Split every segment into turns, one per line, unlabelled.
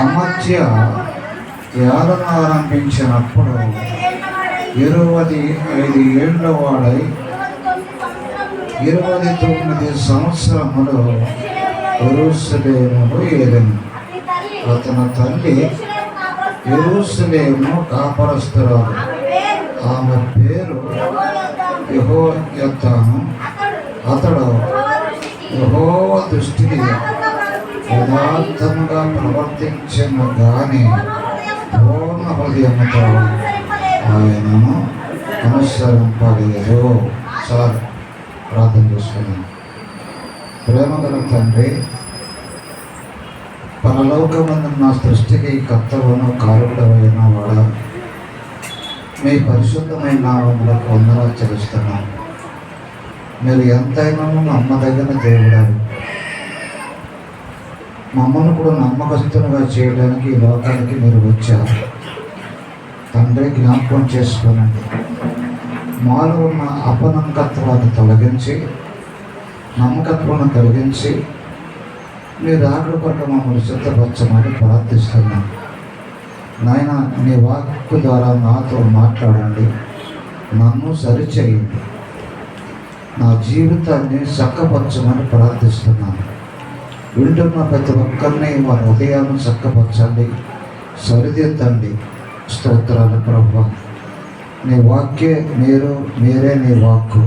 అమధ్య ఏలన ఆరంభించినప్పుడు 25 ఏళ్ల వాడై 29 సంవత్సరములు యెరూషలేములో ఏలెను. అతని తల్లి యెరూషలేము కాపరస్తురాలు. ఆమె పేరు యెహోయాదాము. అతడు యెహోవా దృష్టికి యథార్థముగా ప్రవర్తించిన గాని పూర్ణ హృదయముతో ఆయనను అనుసరింపలేదు. సార్ ప్రార్థన చేసుకున్నాను. ప్రేమగల తండ్రి, పరలోకమందు నా సృష్టికి కర్తవును కారుడవైన వాడ, మీ పరిశుద్ధమైన నామములకు వందనాలు చెల్లిస్తున్నాను. మీరు ఎంతైనా నమ్మదగిన దేవుడారు. మమ్మల్ని కూడా నమ్మకస్తులుగా చేయడానికి ఈ లోకానికి మీరు వచ్చారు. తండ్రి, జ్ఞాపకం చేసుకోనండి. మాలో ఉన్న అపనమ్మకత్వాన్ని తొలగించి నమ్మకత్వాన్ని కలిగించి మీరు రాకడ కొరకు మమ్మల్ని సిద్ధపరచమని ప్రార్థిస్తున్నాను. నాయన, నీ వాక్కు ద్వారా నాతో మాట్లాడండి, నన్ను సరిచేయండి, నా జీవితాన్ని చక్కపరచమని ప్రార్థిస్తున్నాను. వింటున్న ప్రతి ఒక్కరిని వారి హృదయాన్ని చక్కపరచండి, సరిదిద్దండి. స్తోత్రాలు ప్రభువా. నీ వాక్యే మీరే నీ వాక్కు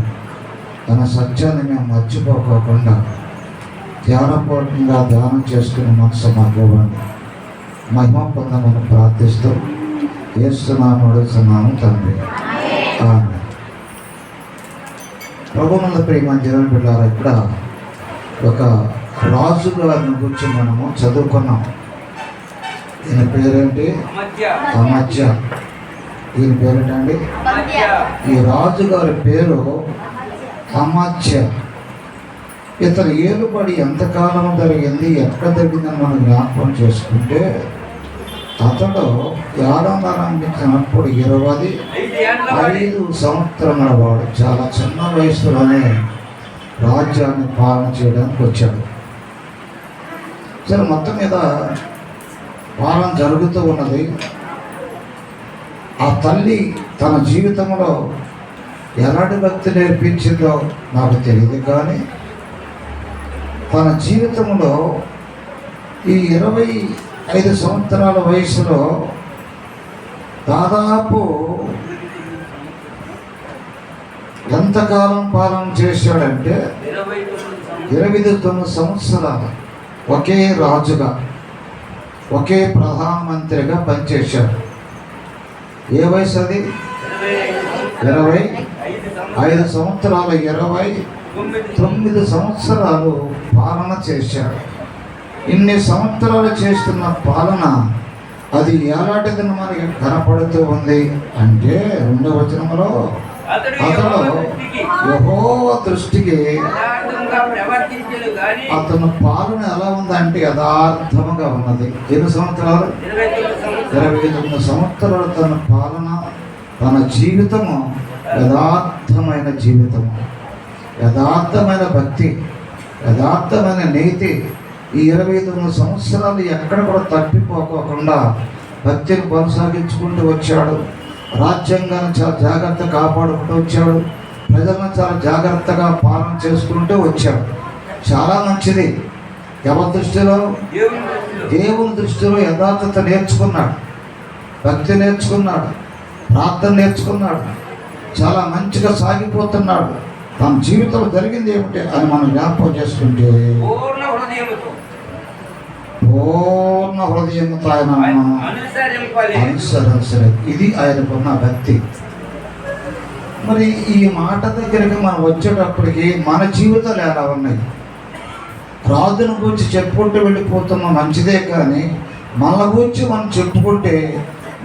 తన సత్యాన్ని మేము మర్చిపోకోకుండా ధ్యానపూర్వకంగా ధ్యానం చేసుకునే మనసు మాకు ఇవ్వండి. మహిమ పొందమని ప్రార్థిస్తూ యేసునామములో అడుగుతున్నాము తండ్రి, ఆమేన్. ప్రభువునందు ప్రియమైన దేవుని బిడ్డలారా, ఇక్కడ ఒక రాజు గారిని గురించి మనము చదువుకున్నాం. ఈయన పేరేంటి? అమధ్య. ఈయన పేరేంటండి? ఈ రాజుగారి పేరు అమధ్య. ఇతను ఏలుబడి ఎంతకాలం జరిగింది, ఎక్కడ జరిగిందని మనం జ్ఞాపకం చేసుకుంటే, అతడు ఏడాది ఆరంభించినప్పుడు 25 సంవత్సరముల వాడు. చాలా చిన్న వయసులోనే రాజ్యాన్ని పాలన చేయడానికి వచ్చాడు. సరే, మొత్తం మీద పాలన జరుగుతూ ఉన్నది. ఆ తల్లి తన జీవితంలో ఎలాంటి భక్తి నేర్పించిందో నాకు తెలియదు, కానీ తన జీవితంలో ఈ 25 సంవత్సరాల వయసులో దాదాపు ఎంతకాలం పాలన చేశాడంటే 29 సంవత్సరాలు ఒకే రాజుగా, ఒకే ప్రధానమంత్రిగా పనిచేశాడు. ఏ వయసు అది? 25 సంవత్సరాలు, 29 సంవత్సరాలు పాలన చేశాడు. ఇన్ని సంవత్సరాలు చేస్తున్న పాలన అది ఎలాంటిదని మనకి కనపడుతూ ఉంది అంటే, 2వ వచనంలో అతడు యెహోవా దృష్టికి అతను పాలన ఎలా ఉందంటే యథార్థముగా ఉన్నది. ఎన్ని సంవత్సరాలు? 29 సంవత్సరాలు తన పాలన, తన జీవితము యథార్థమైన జీవితము, యథార్థమైన భక్తి, యథార్థమైన నీతి. ఈ 29 సంవత్సరాలు ఎక్కడ కూడా తప్పిపోకోకుండా భక్తిని కొనసాగించుకుంటూ వచ్చాడు. రాజ్యాంగాన్ని చాలా జాగ్రత్తగా కాపాడుకుంటూ వచ్చాడు. ప్రజలను చాలా జాగ్రత్తగా పాలన చేసుకుంటూ వచ్చాడు. చాలా మంచిది. ఎవరి దృష్టిలో? దేవుని దృష్టిలో యథార్థత నేర్చుకున్నాడు, భక్తి నేర్చుకున్నాడు, ప్రార్థన నేర్చుకున్నాడు, చాలా మంచిగా సాగిపోతున్నాడు. తన జీవితంలో జరిగింది ఏమిటి అని మనం జ్ఞాపకం చేసుకుంటే, పూర్ణ హృదయంతో ఆయన అనుసరించలే. ఇది ఆయనకున్న భక్తి. మరి ఈ మాట దగ్గరికి మనం వచ్చేటప్పటికి మన జీవితాలు ఎలా ఉన్నాయి? రాజును గురించి చెప్పుకుంటూ వెళ్ళిపోతున్నాం, మంచిదే. కానీ మన గురించి మనం చెప్పుకుంటే,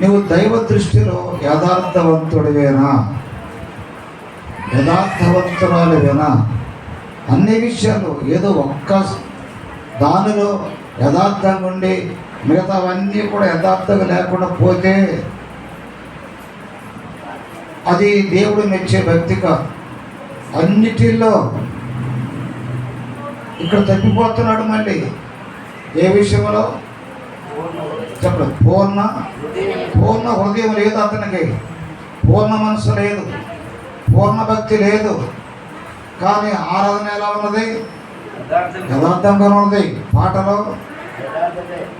నువ్వు దైవ దృష్టిలో యథార్థవంతుడివేనా, యథార్థవంతురాలివేనా? అన్ని విషయాలు ఏదో ఒక్క దానిలో యథార్థంగా ఉండి మిగతావన్నీ కూడా యథార్థంగా లేకుండా పోతే అది దేవుడు మెచ్చే భక్తి కాదు. అన్నిటిలో ఇక్కడ తప్పిపోతున్నాడు. మళ్ళీ ఏ విషయంలో? చెప్పండి. పూర్ణ హృదయం లేదు అతనికి, పూర్ణ మనసు లేదు, పూర్ణ భక్తి లేదు. కానీ ఆరాధన ఎలా ఉన్నది? యథార్థంగా ఉన్నది. పాటలు,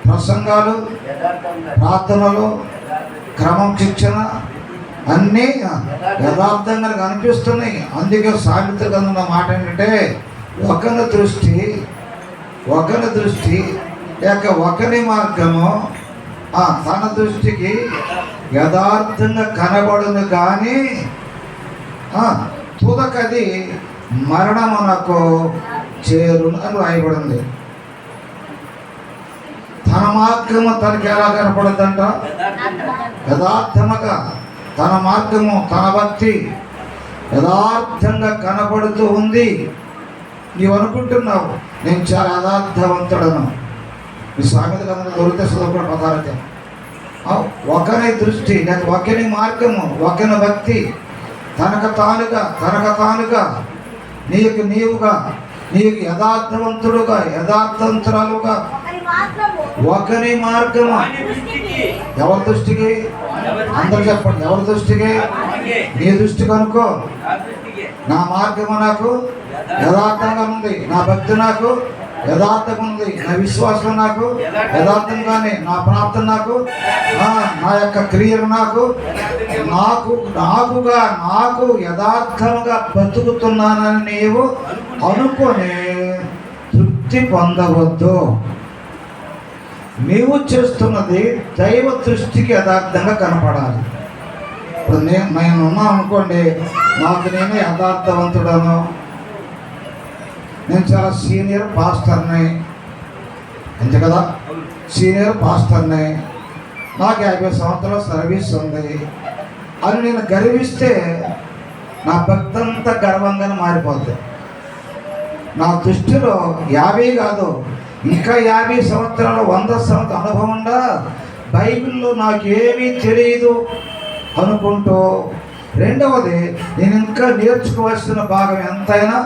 ప్రసంగాలు, ప్రార్థనలు, క్రమం శిక్షణ అన్నీ యథార్థంగా కనిపిస్తున్నాయి. అందుకే సామెత గ్రంథంలో మాట ఏంటంటే ఒకరి దృష్టి లేక ఒకరి మార్గము తన దృష్టికి యథార్థంగా కనబడును కానీ తుదకది మరణమునకు చేరును అని రాయబడింది. తన మార్గము తనకి ఎలా కనపడదంట? యథార్థముగా తన మార్గము, తన భక్తి యథార్థంగా కనపడుతూ ఉంది. నీవు అనుకుంటున్నావు నేను చాలా యథార్థవంతుడను. ఈ సామెత కథను దొరికితే చదువుకున్న పదార్థ ఒకరి దృష్టి లేక ఒకరి మార్గము, ఒకరి భక్తి తనకు తానుగా నీవుగా నీకు యథార్థవంతుడుగా యథార్థవంతురాలుగా ఒకరి మార్గము. ఎవరి దృష్టికి? అందరు చెప్పండి. ఎవరి దృష్టికి? నీ దృష్టికి అనుకో. నా మార్గము నాకు యథార్థంగా ఉంది, నా భక్తి నాకు యథార్థంగా ఉంది, నా విశ్వాసం నాకు యథార్థంగానే, నా ప్రార్థన నాకు, నా యొక్క క్రియలు నాకు యథార్థంగా బతుకుతున్నానని నీవు అనుకొని తృప్తి పొందవద్దు. నీవు చేస్తున్నది దైవ దృష్టికి యథార్థంగా కనపడాలి. ఇప్పుడు నేను ఉన్నాను అనుకోండి, నాకు నేనే యథార్థవంతుడను, నేను చాలా సీనియర్ పాస్టర్ని, అంతే కదా, సీనియర్ పాస్టర్ని, నాకు 50 సంవత్సరాల సర్వీస్ ఉంది అని నేను గర్విస్తే నా భక్తి అంతా గర్వంగానే మారిపోతుంది. నా దృష్టిలో 50 కాదు, ఇంకా 50 సంవత్సరాలు 100 సంవత్సరాల అనుభవం ఉందా, బైబిల్లో నాకేమీ తెలియదు అనుకుంటూ, రెండవది నేను ఇంకా నేర్చుకోవాల్సిన భాగం ఎంతైనా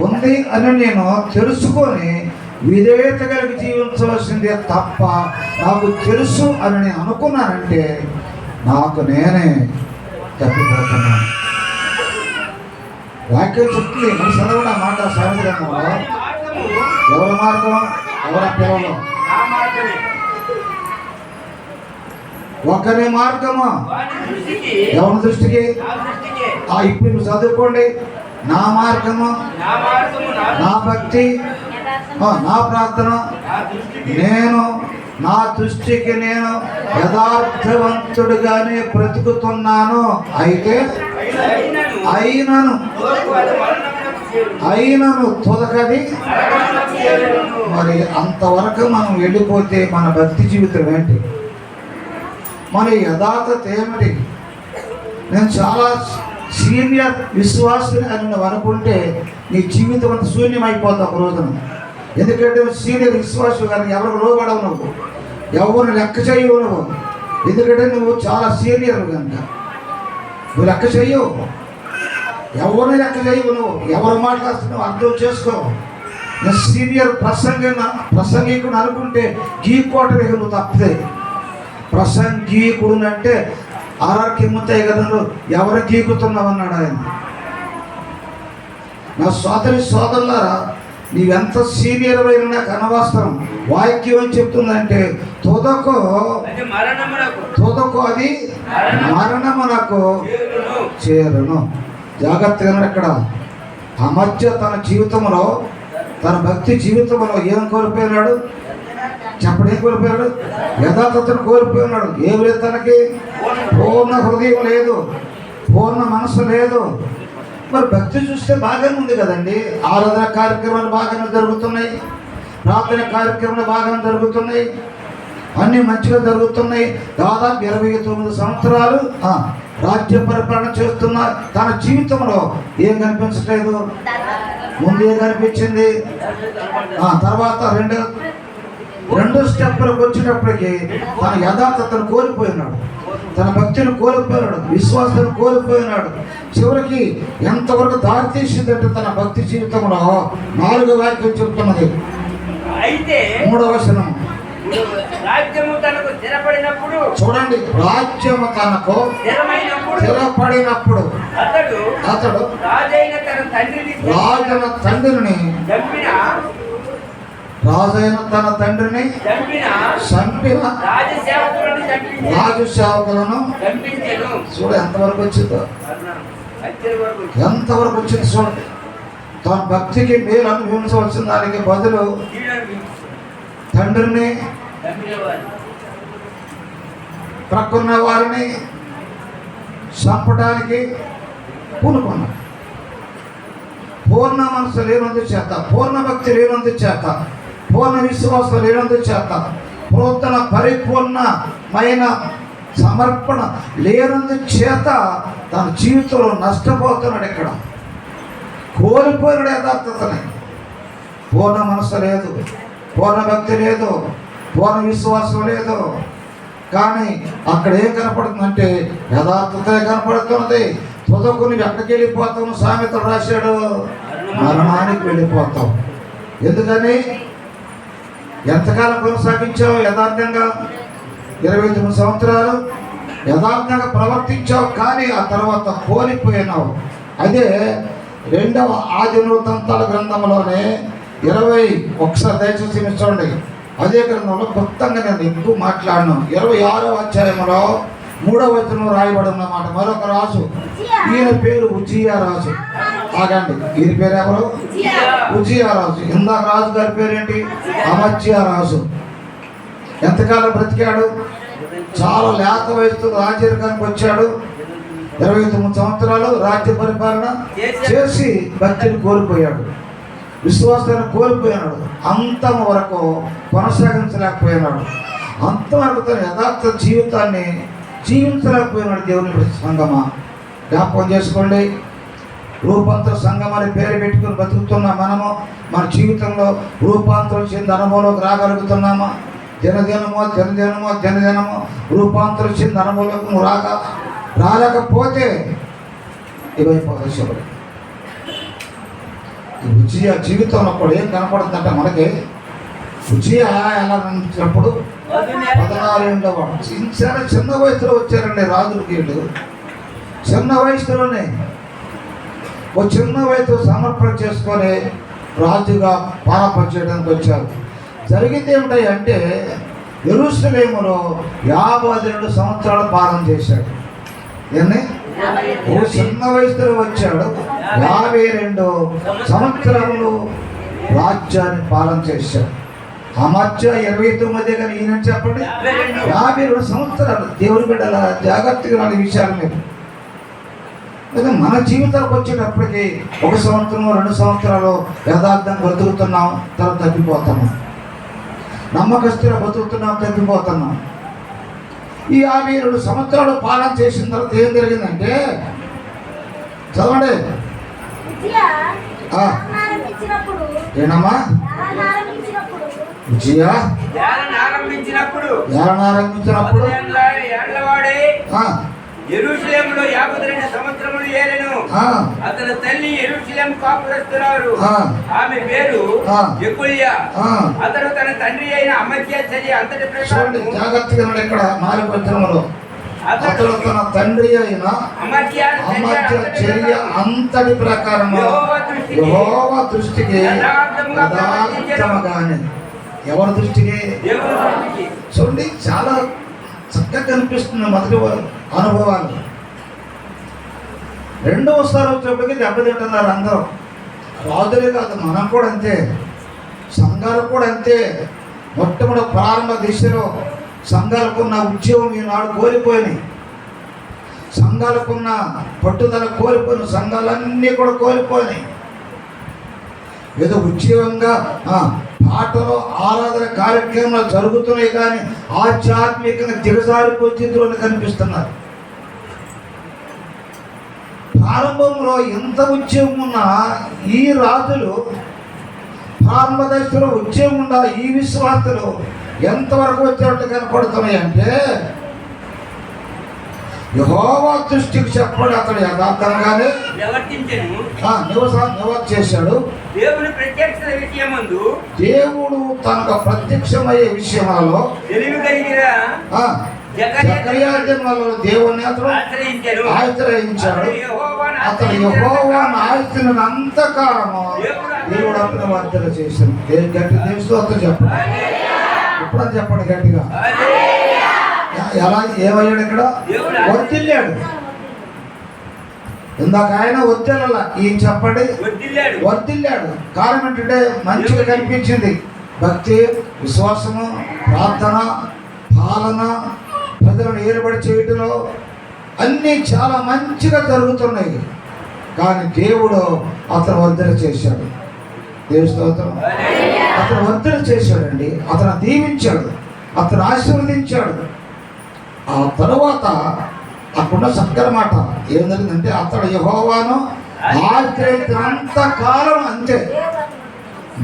ఉంది అని నేను తెలుసుకొని విధేయత కలిగి జీవించవలసిందే తప్ప నాకు తెలుసు అని నేను అనుకున్నానంటే నాకు నేనే తప్పిపోతున్నాను. వాక్యం చెప్తుంది, మన చదవడం మాట సాయంత్రంలో ఎవరి మార్గం, ఎవరి పిల్లలు, ఒకరి మార్గము ఎవరి దృష్టికి. ఇప్పుడు చదువుకోండి. నా మార్గము, నా భక్తి, నా ప్రార్థన, నా దృష్టికి నేను యథార్థవంతుడిగానే బ్రతుకుతున్నాను. అయితే అయినను తుదకది. మరి అంతవరకు మనం వెళ్ళిపోతే మన భక్తి జీవితం ఏంటి? మన యథార్థత ఏమిటి? నేను చాలా సీనియర్ విశ్వాసుని అని నువ్వు అనుకుంటే నీ జీవితం అంతా శూన్యమైపోతావు ఒక రోజున. ఎందుకంటే సీనియర్ విశ్వాసు కానీ ఎవరికి లోబడవు, నువ్వు ఎవరిని లెక్క చేయవు నువ్వు. ఎందుకంటే నువ్వు చాలా సీనియర్ కనుక నువ్వు లెక్క చెయ్యవు, ఎవరిని లెక్క చేయవు. నువ్వు ఎవరు మాట్లాడుతున్నావు అర్థం చేసుకో. నేను సీనియర్ ప్రసంగికుడు అనుకుంటే గీకోటమే నువ్వు తప్పదే. ప్రసంగీకుడు అంటే ఆరార్కిమ్ముతాయి కదా, ఎవరు గీకుతున్నావు అన్నాడు ఆయన. నా సోదరులారా, నీవెంత సీనియర్ అయినా నాకు అనవసరం. వాక్యం ఏం చెప్తుందంటే తుదకు అది మరణమునకు చేరును. జాగ్రత్తగా ఇక్కడ ఆ మధ్య తన జీవితంలో, తన భక్తి జీవితంలో ఏం కోల్పోయినాడు చెప్పడం? ఏం కోల్పోయాడు? యథార్థతను కోల్పోయినాడు. ఏం లేదు తనకి? పూర్ణ హృదయం లేదు, పూర్ణ మనసు లేదు. మరి భక్తి చూస్తే బాగానే ఉంది కదండి. ఆరాధన కార్యక్రమాలు బాగానే జరుగుతున్నాయి, ప్రార్థన కార్యక్రమాలు బాగానే జరుగుతున్నాయి, అన్నీ మంచిగా జరుగుతున్నాయి. దాదాపు 29 సంవత్సరాలు రాజ్య పరిపాలన చేస్తున్న తన జీవితంలో ఏం కనిపించట్లేదు. ముందు ఏం కనిపించింది? తర్వాత రెండు స్టెప్పులకు వచ్చినప్పటికీ తన యథార్థతను కోల్పోయినాడు, తన భక్తిని కోల్పోయినాడు, విశ్వాసాన్ని కోల్పోయినాడు. చివరికి ఎంతవరకు దారితీసిందంటే తన భక్తి జీవితంలో 4వ వాక్యం చెప్తున్నది, 3వ వచనం.
రాజ్యము తనకు స్థిరపడినప్పుడు,
చూడండి, రాజ్యము తనకు స్థిరపడినప్పుడు అతడు
రాజైన
తన తండ్రిని చంపిన రాజు సేవకులను చూడ ఎంతవరకు వచ్చిందో, ఎంతవరకు వచ్చింది చూడండి. తన భక్తికి మేలు అనుభవించవలసిన దానికి బదులు తండ్రిని, ప్రక్కన్న వారిని చంపడానికి పూనుకున్నాడు. పూర్ణ మనసు లేనందు చేత, పూర్ణ భక్తి లేనందు చేత, పూర్ణ విశ్వాసం లేనందు చేత, పూర్ణ పరిపూర్ణమైన సమర్పణ లేనందు చేత తన జీవితంలో నష్టపోతున్నాడు. ఇక్కడ కోల్పోయినాడు యథార్థతని. పూర్ణ మనసు లేదు, పూర్ణ భక్తి లేదు, పూర్ణ విశ్వాసం లేదు. కానీ అక్కడ ఏం కనపడుతుందంటే యథార్థతే కనపడుతున్నది. తుదకుని ఎక్కడికి వెళ్ళిపోతాము? సామెతలు రాశాడు, మరణానికి వెళ్ళిపోతాం. ఎందుకని? ఎంతకాలం కొనసాగించావు యథార్థంగా? 29 సంవత్సరాలు యథార్థంగా ప్రవర్తించావు, కానీ ఆ తర్వాత కోల్పోయినావు. అదే 2వ ఆదివృత్తాంతాల గ్రంథంలోనే 21 దయచేసి చూడండి. అదే గ్రంథంలో క్లుప్తంగా నేను ఎక్కువ మాట్లాడను. 26వ అధ్యాయంలో 3వ వచనం రాయబడి ఉన్నమాట. మరొక రాజు, ఈయన పేరు ఉజ్జియా రాజు. ఆగండి, ఈయన పేరు ఎవరు? ఉజ్జియా రాజు. ఇందాక రాజు గారి పేరేంటి? అమజ్జియా రాజు. ఎంతకాలం బ్రతికాడు? చాలా లేత వయసుతో రాజ్యానికి వచ్చాడు. 29 సంవత్సరాలు రాజ్య పరిపాలన చేసి భక్తిని కోల్పోయాడు, విశ్వాసాన్ని కోల్పోయినాడు. అంతం వరకు కొనసాగించలేకపోయినాడు. అంతవరకు తన యథార్థ జీవితాన్ని జీవించలేకపోయినాడు. దేవుని సంగమా, జ్ఞాపకం చేసుకోండి. రూపాంతర సంఘం అని పేరు పెట్టుకుని బతుకుతున్న మనము మన జీవితంలో రూపాంతరం చెంది అనుభవంలోకి రాగలుగుతున్నామా? దినదినము రూపాంతరం చెంది అనుభవంలోకి రాలేకపోతే ఇవైపోతుంది. విజయ జీవితంలో కూడా ఏం కనపడుతుందంటే మనకి విజయ ఎలా అనిపించినప్పుడు 16 వాడు చిన్న వయసులో వచ్చారండి రాజులకి. వీళ్ళు చిన్న వయసులోనే చిన్న వయసు సమర్పణ చేసుకొని రాజుగా పాలన చేయడానికి వచ్చారు. జరిగింది ఏమిటాయి అంటే యెరూషలేములో 52 సంవత్సరాలు పాలన చేశాడు. ఎన్ని? చిన్న వయసులో వచ్చాడు, 52 సంవత్సరములు రాజ్యాన్ని పాలన చేశాడు. ఆ మధ్య 29 కానీ ఈయన చెప్పండి 52 సంవత్సరాలు. దేవుని బిడ్డల జాగ్రత్తగా నాలుగు విషయాలు మీరు మన జీవితాలకు వచ్చేటప్పటికి 1 సంవత్సరం 2 సంవత్సరాలు యథార్థంగా బ్రతుకుతున్నాం, తర్వాత తగ్గిపోతున్నాం. నమ్మకస్తుగా బ్రతుకుతున్నాం, తగ్గిపోతున్నాం. ఈ 52 సంవత్సరాలు పాలన చేసిన తర్వాత ఏం జరిగిందంటే చదవండి. ఏనమ్మా? విజయ ఆరంభించినప్పుడు
యెరూషలేములో 52 సంవత్సరములు ఏలెను. అతని తల్లి యెరూషలేము కాపురస్తురాలు, ఆమె పేరు యెకొల్యా. అతడు తన తండ్రి అయిన అమజ్యా చర్య అంతటి ప్రకారం
జాగ్రత్తగా ఇక్కడ 4వ వచనంలో అతడు తన తండ్రి అయిన అమజ్యా చర్య అంతటి ప్రకారం యెహోవా దృష్టికి యథార్థముగానే. ఎవరి దృష్టికి? చూడండి, చాలా చక్కగా కనిపిస్తుంది మొదటి అనుభవాలు. 2వసారి వచ్చేప్పటికి దెబ్బతింటున్నారు అందరూ. రాజులే కాదు, మనం కూడా అంతే, సంఘాలు కూడా అంతే. మొట్టమొదటి ప్రారంభ దిశలో సంఘాలకున్న ఉద్యోగం ఈనాడు కోల్పోయినాయి. సంఘాలకున్న పట్టుదల కోల్పోయిన సంఘాలన్నీ కూడా కోల్పోయినాయి. ఏదో ఉద్యోగంగా పాటలు ఆరాధన కార్యక్రమాలు జరుగుతున్నాయి, కానీ ఆధ్యాత్మికంగా దిగజారిపోయే స్థితిలో కనిపిస్తున్నారు. ప్రారంభంలో ఎంత ఉద్యోగం ఉన్నా ఈ రాజులు ప్రారంభ దశలో ఉద్యోగం ఉండా ఈ విశ్వాసులు ఎంతవరకు వచ్చేటట్టు కనపడుతున్నాయి అంటే యెహోవా దృష్టికి చెప్పండి అతడు యథార్థంగానే
ప్రవర్తించెను.
నివర్ చేశాడు.
దేవుని ప్రత్యక్ష విషయమందు
దేవుడు తనకు ప్రత్యక్షమయ్యే విషయాలలో
తెలివి కలిగిన
జకర్యా జన్మలో దేవుణ్ణి అతడు ఆశ్రయించాడు. అతడు యెహోవాను ఆశ్రయించినంత కాలము దేవుడు అతను వర్ధన చేశాడు. గట్టి దేవుస్తూ అతను చెప్పండి, ఇప్పుడు చెప్పండి గట్టిగా. ఎలా ఏమయ్యాడు ఇక్కడ? వర్తిల్లాడు. ఇందాక ఆయన వర్తిల్ల, ఈయన చెప్పండి వర్తిల్లాడు. కారణం ఏంటంటే మంచిగా కనిపించింది. భక్తి, విశ్వాసము, ప్రార్థన, పాలన, ప్రజలను ఏర్పడి చేయటంలో అన్నీ చాలా మంచిగా జరుగుతున్నాయి. కానీ దేవుడు అతను వర్ధన చేశాడు. దేవుని స్తోత్రం. అతను వర్ధన చేశాడండి. అతను దీవించాడు, అతను ఆశీర్వదించాడు. ఆ తరువాత అక్కడ చక్కని మాట ఏం జరిగిందంటే, అతడు యెహోవాను ఆశ్రయించినంత కాలం అంతే.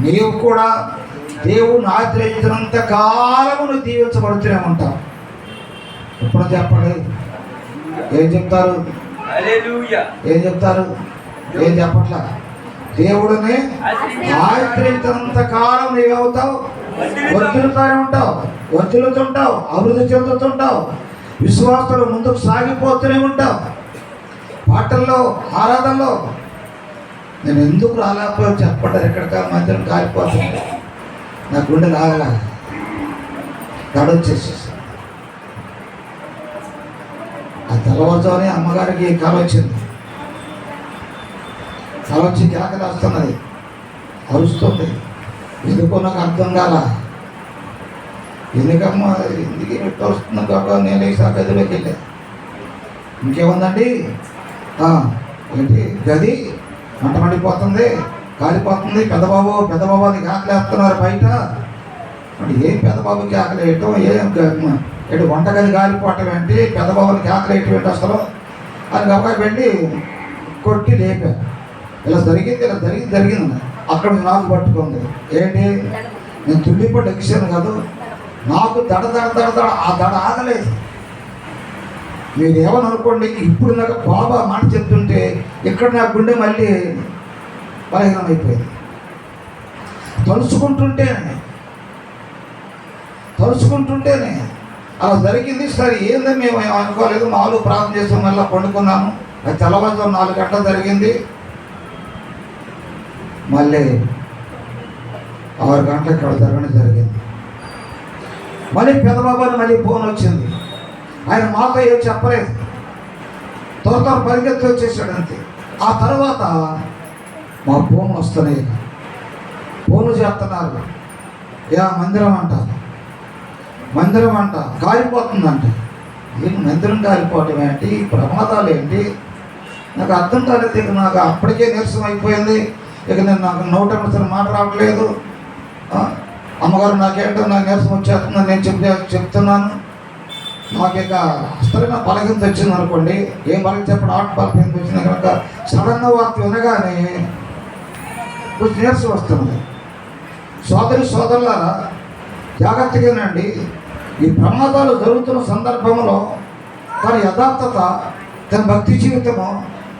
నీవు కూడా దేవుని ఆశ్రయించినంత కాలము నువ్వు దీవించబడుతూనే ఉంటావు. ఇప్పుడు చెప్పండి, ఏం చెప్తారు? ఏం చెప్తారు? ఏం చెప్పట్లా? దేవుడిని ఆశ్రయించినంత కాలం నీవేవుతావు, వర్ధిల్లుతూనే ఉంటావు, వర్ధిల్లుతుంటావు, అభివృద్ధి చెందుతుంటావు, విశ్వాసాలు ముందుకు సాగిపోతూనే ఉంటావు. పాటల్లో, ఆరాధనలో నేను ఎందుకు రాలేకపోయావు చెప్పండి. ఎక్కడికా మధ్యలో కాలిపోతుంది, నా గుండె రాగలా గడొచ్చేసేసి. ఆ తెల్లవారుజామునే అమ్మగారికి కల వచ్చింది. కల వచ్చి కేకలు వస్తున్నది, అరుస్తుంది. ఎందుకో నాకు అర్థం కాల. ఎందుకమ్మా ఎందుకు ఎట్లా వస్తుంది కాక నేను ఈ గదిలోకి వెళ్ళా. ఇంకేముందండి? ఏంటి గది మంట మండిపోతుంది, కాలిపోతుంది. పెద్దబాబు అది కేకలేస్తున్నారు బయట. అంటే ఏం పెద్దబాబుకి కేకలు వేయటం, ఏం వంటగది కాలిపోవటం ఏంటి, పెద్దబాబుని కేకలు వేయటం ఏంటి అసలు అని గబగా వెళ్ళి కొట్టి లేపా. ఇలా జరిగింది. అక్కడ నాకు పట్టుకుంది. ఏంటి? నేను తుల్లిపట్టు ఎక్కిసాను కాదు, నాకు దడ ఆ దడ ఆగలేదు. మీరు ఏమని అనుకోండి, ఇప్పుడు నాకు బాబా మాట చెప్తుంటే ఇక్కడ నా గుండె మళ్ళీ బలహీనం అయిపోయింది. తలుచుకుంటుంటేనే అలా జరిగింది. సరే ఏందో మేము అనుకోలేదు, మామూలు ప్రార్థన చేసాం, మళ్ళీ పండుకున్నాము. అది తెల్లవారుజాము 4 గంటలు జరిగింది. మళ్ళీ 6 గంటలకు ఇక్కడ జరగడం జరిగింది. మళ్ళీ పెద్దబాబాని మళ్ళీ ఫోన్ వచ్చింది. ఆయన మాతో ఏం చెప్పలేదు, త్వర పరిగెత్తి వచ్చేసాడు అంతే. ఆ తర్వాత మా ఫోన్లు వస్తున్నాయి, ఫోన్లు చేస్తున్నారు. మందిరం అంట కాలిపోతుందంట. ఏంటి మందిరం కాలిపోవటం ఏంటి, ప్రమాదాలు ఏంటి, నాకు అర్థం కాలేదు. ఇక నాకు అప్పటికే నీరసం అయిపోయింది. ఇక నాకు నోట మాట రావట్లేదు. అమ్మగారు నాకేంటో నాకు నీరసం వచ్చేస్తుందని నేను చెప్తున్నాను. నాకు ఇక అసలైన బలహీనత వచ్చింది అనుకోండి. ఏం బలహీనత చెప్పండి, బలహీనత వచ్చింది కనుక సడన్గా వార్త వినగానే కొంచెం నీరసం వస్తుంది. సోదరులారా జాగ్రత్తగానండి. ఈ ప్రమాదాలు జరుగుతున్న సందర్భంలో తన యథార్థత, తన భక్తి జీవితము,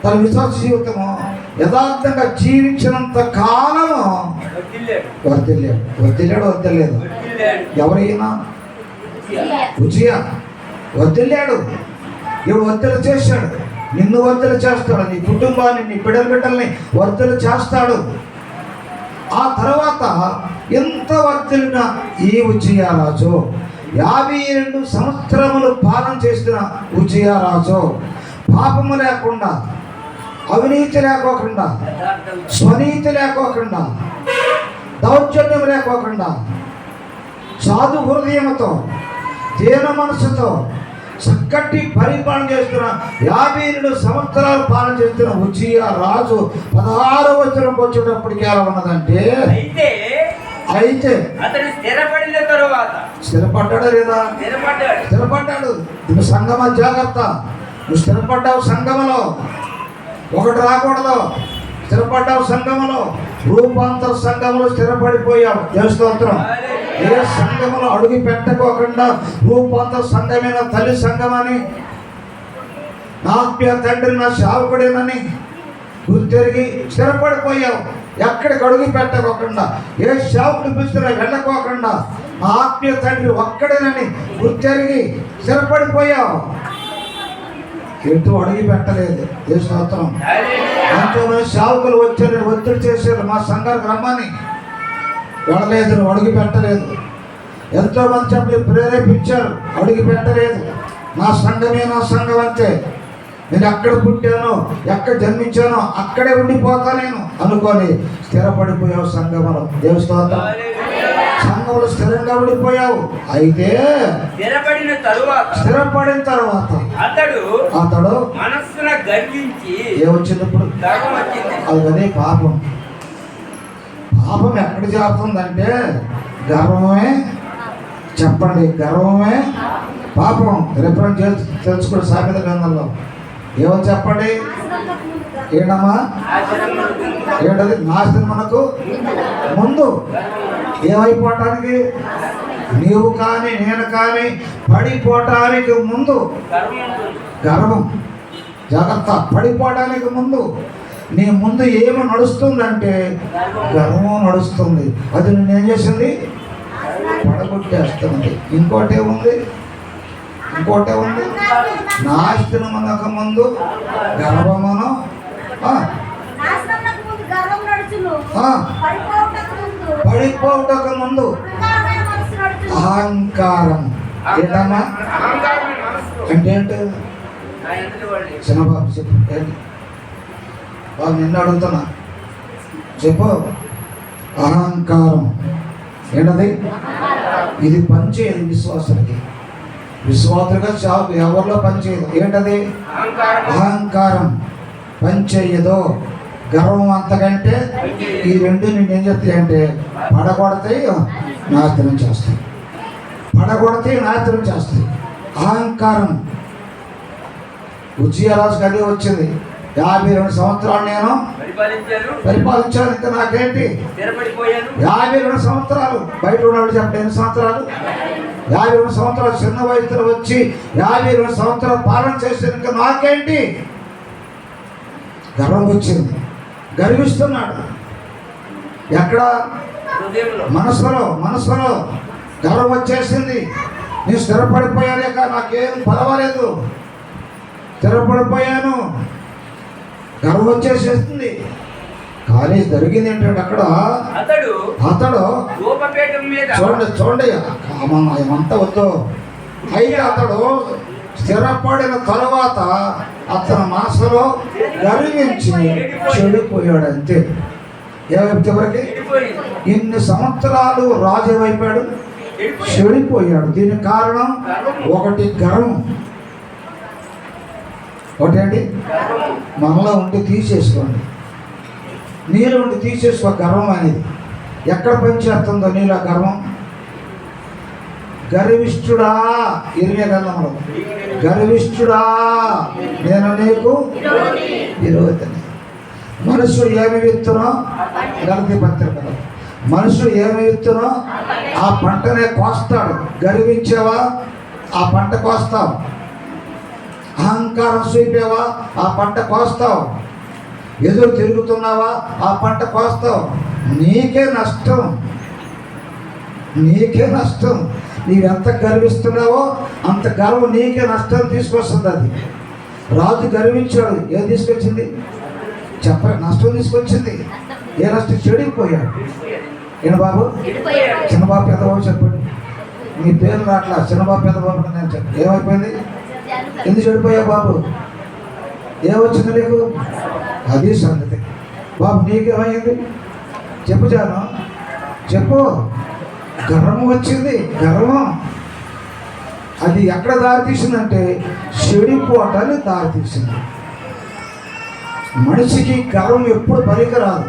తన విశ్వాస జీవితము యథార్థంగా జీవించినంత కాలము వర్ధిల్లాడు. ఎవరైనా ఉజియా వర్ధిల్లాడు. ఇప్పుడు వర్ధన చేశాడు. నిన్ను వర్ధన చేస్తాడు, నీ కుటుంబాన్ని, నీ బిడ్డల్ని వర్ధన చేస్తాడు. ఆ తర్వాత ఎంత వర్ధిల్లిన ఈ ఉజియా రాజు 52 సంవత్సరములు పాలన చేసిన ఉజియా రాజు పాపము లేకుండా, అవినీతి లేకోకుండా, స్వనీతి లేకోకుండా, దౌర్జన్యం లేకోకుండా, సాధు హృదయంతో, దీన మనసుతో చక్కటి పరిపాలన చేస్తున్న 52 సంవత్సరాలు పాలన చేస్తున్న ఉజియా రాజు 16వ వచనంకి వచ్చేటప్పటికి ఎలా ఉన్నదంటే, అయితే
అతడు స్థిరపడిన తరువాత
స్థిరపడ్డాడా లేదా? స్థిరపడ్డాడు. నువ్వు సంగమ జాగ్రత్త. నువ్వు స్థిరపడ్డావు సంగమలో, ఒకటి రాకూడదు. స్థిరపడ్డావు సంగమలో, రూపాంతర సంఘములో స్థిరపడిపోయావు. స్తోత్రం. ఏ సంఘములో అడుగు పెట్టకోకుండా రూపాంతర సంఘమైన తల్లి సంఘమని నా ఆత్మీయ తండ్రి నా సేవకుడేనని గుర్తెరిగి స్థిరపడిపోయావు. ఎక్కడికి అడుగు పెట్టకోకుండా, ఏ సేవకుడు పిలుస్తున్నా వెళ్ళకోకుండా నా ఆత్మీయ తండ్రి ఒక్కడేనని గుర్తెరిగి స్థిరపడిపోయావు. ఎటు అడుగు పెట్టలేదు. ఏ స్తోత్రం. ఎంతోమంది సేవకులు వచ్చారు, ఒత్తిడి చేశారు మా సంఘానికి రమ్మని, వెళ్ళలేదు, నువ్వు అడుగు పెట్టలేదు. ఎంతోమంది చెప్పి ప్రేరేపించారు, అడుగు పెట్టలేదు. నా సంఘమే నా సంఘం అంతే, నేను ఎక్కడ పుట్టానో ఎక్కడ జన్మించానో అక్కడే ఉండిపోతా నేను అనుకొని స్థిరపడిపోయావు సంఘంలో. దేవుని స్తోత్రం. సంఘంలో స్థిరంగా ఉండిపోయావు. అయితే స్థిరపడిన తర్వాత అతడు
మనస్సున గర్వించి
ఏమొచ్చింది ఇప్పుడు? అదే పాపం. పాపం ఎక్కడ చేరుతుందంటే గర్వమే. చెప్పండి, గర్వమే పాపం. రిఫరెన్స్ తెలుసుకోండి సామెత గ్రంథంలో. ఏమని చెప్పండి? ఏంటమ్మా? ఏంటది? నాశనం మనకు ముందు. ఏమైపోవటానికి? నీవు కానీ నేను కానీ పడిపోవటానికి ముందు గర్వం. జాగ్రత్త. పడిపోవటానికి ముందు నీ ముందు ఏమి నడుస్తుందంటే గర్వం నడుస్తుంది. అది నేనేం చేసింది? పడగొట్టేస్తుంది. ఇంకోటే ఉంది, నాశనమునకు ముందు గర్వమును, పడిపోవటకు ముందు అహంకారం. ఏంటమ్మా అంటే? ఏంటి చిన్నబాబు చెప్పు. ఏంటి బాబు? నిన్ను అడుగుతున్నా, చెప్పు. అహంకారం ఏంటది? ఇది పనిచేయదు విశ్వాసులకి. విశ్వాసులుగా చావు ఎవరిలో పనిచేయదు. ఏంటది? అహంకారం పనిచేయదు. గర్వం అంతకంటే ఈ రెండు నేను ఏం చెప్తాయి అంటే పడగొడతాయి, నాశనం చేస్తాయి. పడగొడతాయి, నాశనం చేస్తాయి. అహంకారం. ఉజ్జియారాజుకి అదే వచ్చింది. 52 సంవత్సరాలు నేను పరిపాలించాను, ఇంకా నాకేంటి? 52 సంవత్సరాలు. బయట ఉన్నవాళ్ళు చెప్పండి, ఎన్ని సంవత్సరాలు? 52 సంవత్సరాలు. చిన్న వయసులో వచ్చి 52 సంవత్సరాలు పాలన చేశాను, ఇంకా నాకేంటి? గర్వం వచ్చింది. గర్విస్తున్నాడు. ఎక్కడ? మనసులో గర్వం వచ్చేసింది. నేను స్థిరపడిపోయాలేక నాకేం పర్వాలేదు, స్థిరపడిపోయాను. గర్వం వచ్చేసేస్తుంది. కానీ జరిగింది ఏంటంటే అక్కడ అతడు చూడండి ఏమంతా వద్దు. అయితే అతడు స్థిరపడిన తర్వాత అతని మనసులో గర్వించి చెడిపోయాడు. అంతే. ఏమైతే వరకు ఇన్ని సంవత్సరాలు రాజు అయిపోయాడు, చెడిపోయాడు. దీనికి కారణం ఒకటి గర్వం. ఒకటేంటి? మనలో ఉండి తీసేసుకోండి. నీలో ఉండి తీసేసుకో గర్వం అనేది. ఎక్కడ పనిచేస్తుందో నీలో గర్వం. గర్విష్ఠుడా, ఇరిగే గంధంలో, గర్విష్ఠుడా నేను నీకు విరోధిని. మనుషుడు ఏమి విత్తునో, గలతీ పత్రికలో, మనుషుడు ఏమి విత్తునో ఆ పంటనే కోస్తాడు. గర్వించావా, ఆ పంట కోస్తావు. అహంకారం చూపావా, ఆ పంట కోస్తావు. ఎదురు తిరుగుతున్నావా, ఆ పంట కోస్తావు. నీకే నష్టం, నీకే నష్టం. నీవెంత గర్విస్తున్నావో అంత గర్వం నీకే నష్టం తీసుకొస్తుంది. అది రాజు గర్వించాడు. ఏం తీసుకొచ్చింది? నష్టం తీసుకొచ్చింది. ఏ నష్టం? చెడిపోయాడు. ఏం బాబు? చిన్నబాబు పెద్దబాబు చెప్పండి. మీ పేరు రాట్లా. చిన్నబాబు పెద్దబాబు నేను చెప్పండి. ఏమైపోయింది? ఎందుకు చెడిపోయావు బాబు? ఏమొచ్చింది నీకు? అది సంగతి. బాబు నీకేమైంది? చెప్పు జాను, చెప్పు. గర్వం వచ్చింది. గర్వం అది ఎక్కడ దారితీసిందంటే చెడిపోవటాన్ని దారితీసింది. మనిషికి గర్వం ఎప్పుడు పనికిరాదు.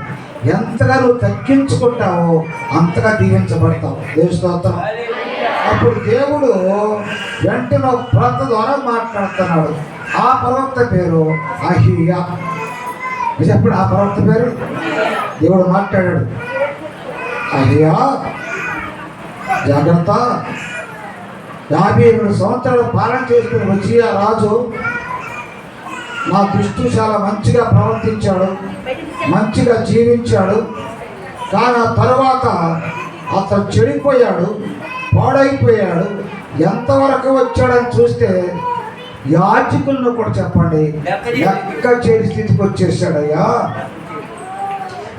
ఎంతగా నువ్వు తగ్గించుకుంటావో అంతగా దీవించబడతావు. దేవుని స్తోత్రం. అప్పుడు దేవుడు వెంటనే ప్రవక్త ద్వారా మాట్లాడుతున్నాడు. ఆ ప్రవక్త పేరు అహియా. చెప్పండి, ఆ ప్రవక్త పేరు. దేవుడు మాట్లాడాడు. అహియా జాగ్రత్త. 52 సంవత్సరాలు పాలన చేసుకుని వచ్చి ఆ రాజు నా దృష్టి చాలా మంచిగా ప్రవర్తించాడు, మంచిగా జీవించాడు. కానీ ఆ తర్వాత అతను చెడిపోయాడు, పాడైపోయాడు. ఎంతవరకు వచ్చాడని చూస్తే యాజకులను కూడా చెప్పండి లెక్క చేయని స్థితికి వచ్చేసాడయ్యా.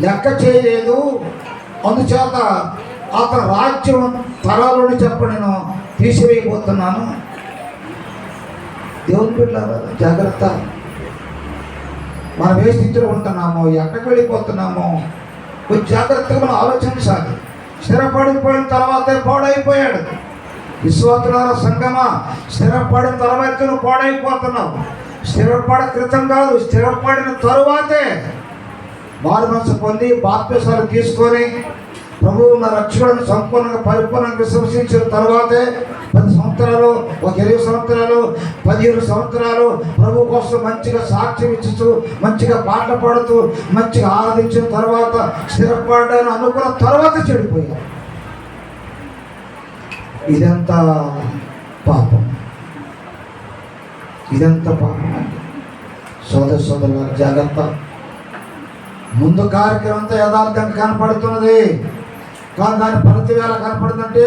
లెక్క చేయలేదు. అందుచేత అతను రాజ్యం తరాలని చెప్ప నేను తీసివేయబోతున్నాను. దేవుని బిడ్డలారా జాగ్రత్త. మనం ఏ స్థితిలో ఉంటున్నామో, ఎక్కడికి వెళ్ళిపోతున్నామో కొంచెం జాగ్రత్తగా మనం ఆలోచించాలి. స్థిరపడిపోయిన తర్వాతే పాడైపోయాడు. విశ్వాసులార సంగమా, స్థిరపడిన తర్వాత నువ్వు పాడైపోతున్నావు. స్థిరపడ క్రితం కాదు, స్థిరపడిన తరువాతే మారు మనసు పొంది బాప్తిసాలు తీసుకొని ప్రభువు నా రక్షకులను సంపూర్ణంగా పరిపూర్ణంగా విశ్వసించిన తర్వాతే 10 సంవత్సరాలు, ఒక 20 సంవత్సరాలు, 15 సంవత్సరాలు ప్రభు కోసం మంచిగా సాక్ష్యం ఇచ్చుతూ, మంచిగా పాటలు పాడుతూ, మంచిగా ఆరాధించిన తర్వాత స్థిరపడ్డాను అనుకున్న తర్వాత చెడిపోయాను. ఇదంతా పాపం, ఇదంతా పాపం అండి. సోదరుల జాగ్రత్త. ముందు కార్యక్రమం అంతా యథార్థంగా కనపడుతున్నది, కానీ దాని ఫలితం ఎలా కనపడుతుందంటే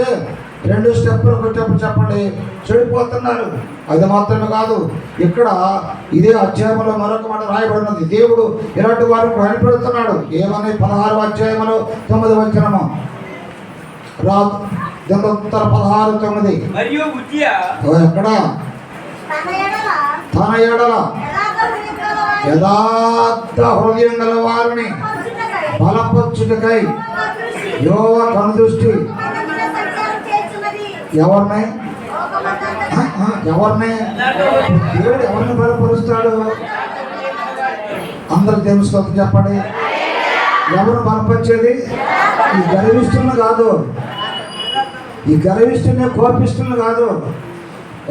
2 స్టెప్పులు కొట్టేప్పుడు చెప్పండి చెడిపోతున్నారు. అది మాత్రమే కాదు, ఇక్కడ ఇదే అధ్యాయంలో మరొక మాట రాయబడినది. దేవుడు ఇలాంటి వారికి భయపెడుతున్నాడు. ఏమని 16వ అధ్యాయంలో 9వ వచనము రాదు, దినోత్తర 16:9.
మరియు ఉజ్జియా
ఎక్కడ తన ఎడల యథార్థ హృదయం గల వారిని బలపరచుటకై యెహోవా కనుదృష్టి ఎవరిని దేవుడు ఎవరిని బలపరుస్తాడు? అందరూ దేవుని స్తోత్రం చెప్పండి. ఎవరు బలపరిచేది? ఈ గర్విష్ఠులను కాదు, ఈ గర్విష్ఠుని కోపిష్ఠులను కాదు.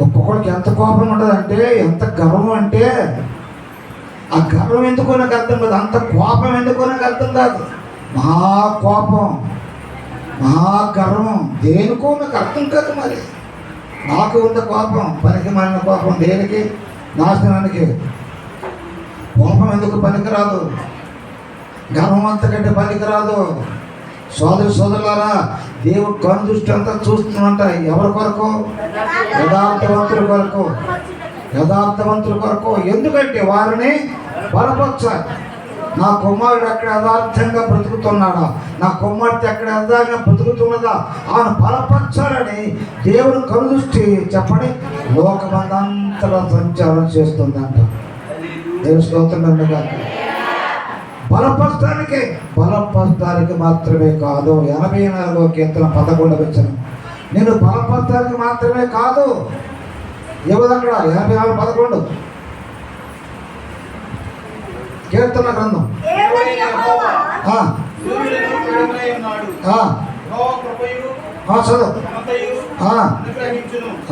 ఒక్కొక్కడికి ఎంత కోపం ఉంటుందంటే, ఎంత గర్వం అంటే, ఆ గర్వం ఎందుకో నాకు అర్థం కాదు, అంత కోపం ఎందుకో నాకు అర్థం కాదు. మహా కోపం, మహా గర్వం దేనికో నాకు అర్థం కాదు. మరి నాకు ఉన్న కోపం పనికి మాలిన కోపం, దేనికి? నాశనానికి. కోపం ఎందుకు పనికిరాదు, గర్వం అంతకంటే పనికిరాదు. సోదరులారా, దేవుడు కను దృష్టి అంతా చూస్తున్నంట. ఎవరి కొరకు? యథార్థవంతుల కొరకు, యథార్థవంతుల కొరకు. ఎందుకంటే వారిని బలపరచాలి. నా కుమారుడు ఎక్కడ యథార్థంగా బ్రతుకుతున్నాడా, నా కుమార్తె ఎక్కడ యథార్థంగా బ్రతుకుతున్నదా ఆయన బలపరచాలని దేవుడు కను దృష్టి చెప్పండి లోకమందంతలో సంచారం చేస్తుందంట. దేవుని స్తోత్రం కాక. బలపరచడానికి మాత్రమే కాదు. 84వ కీర్తన 11వ వచనం. నేను బలపరచడానికి మాత్రమే కాదు. ఏమదక్కడ 84:11 కీర్తన గ్రంథం.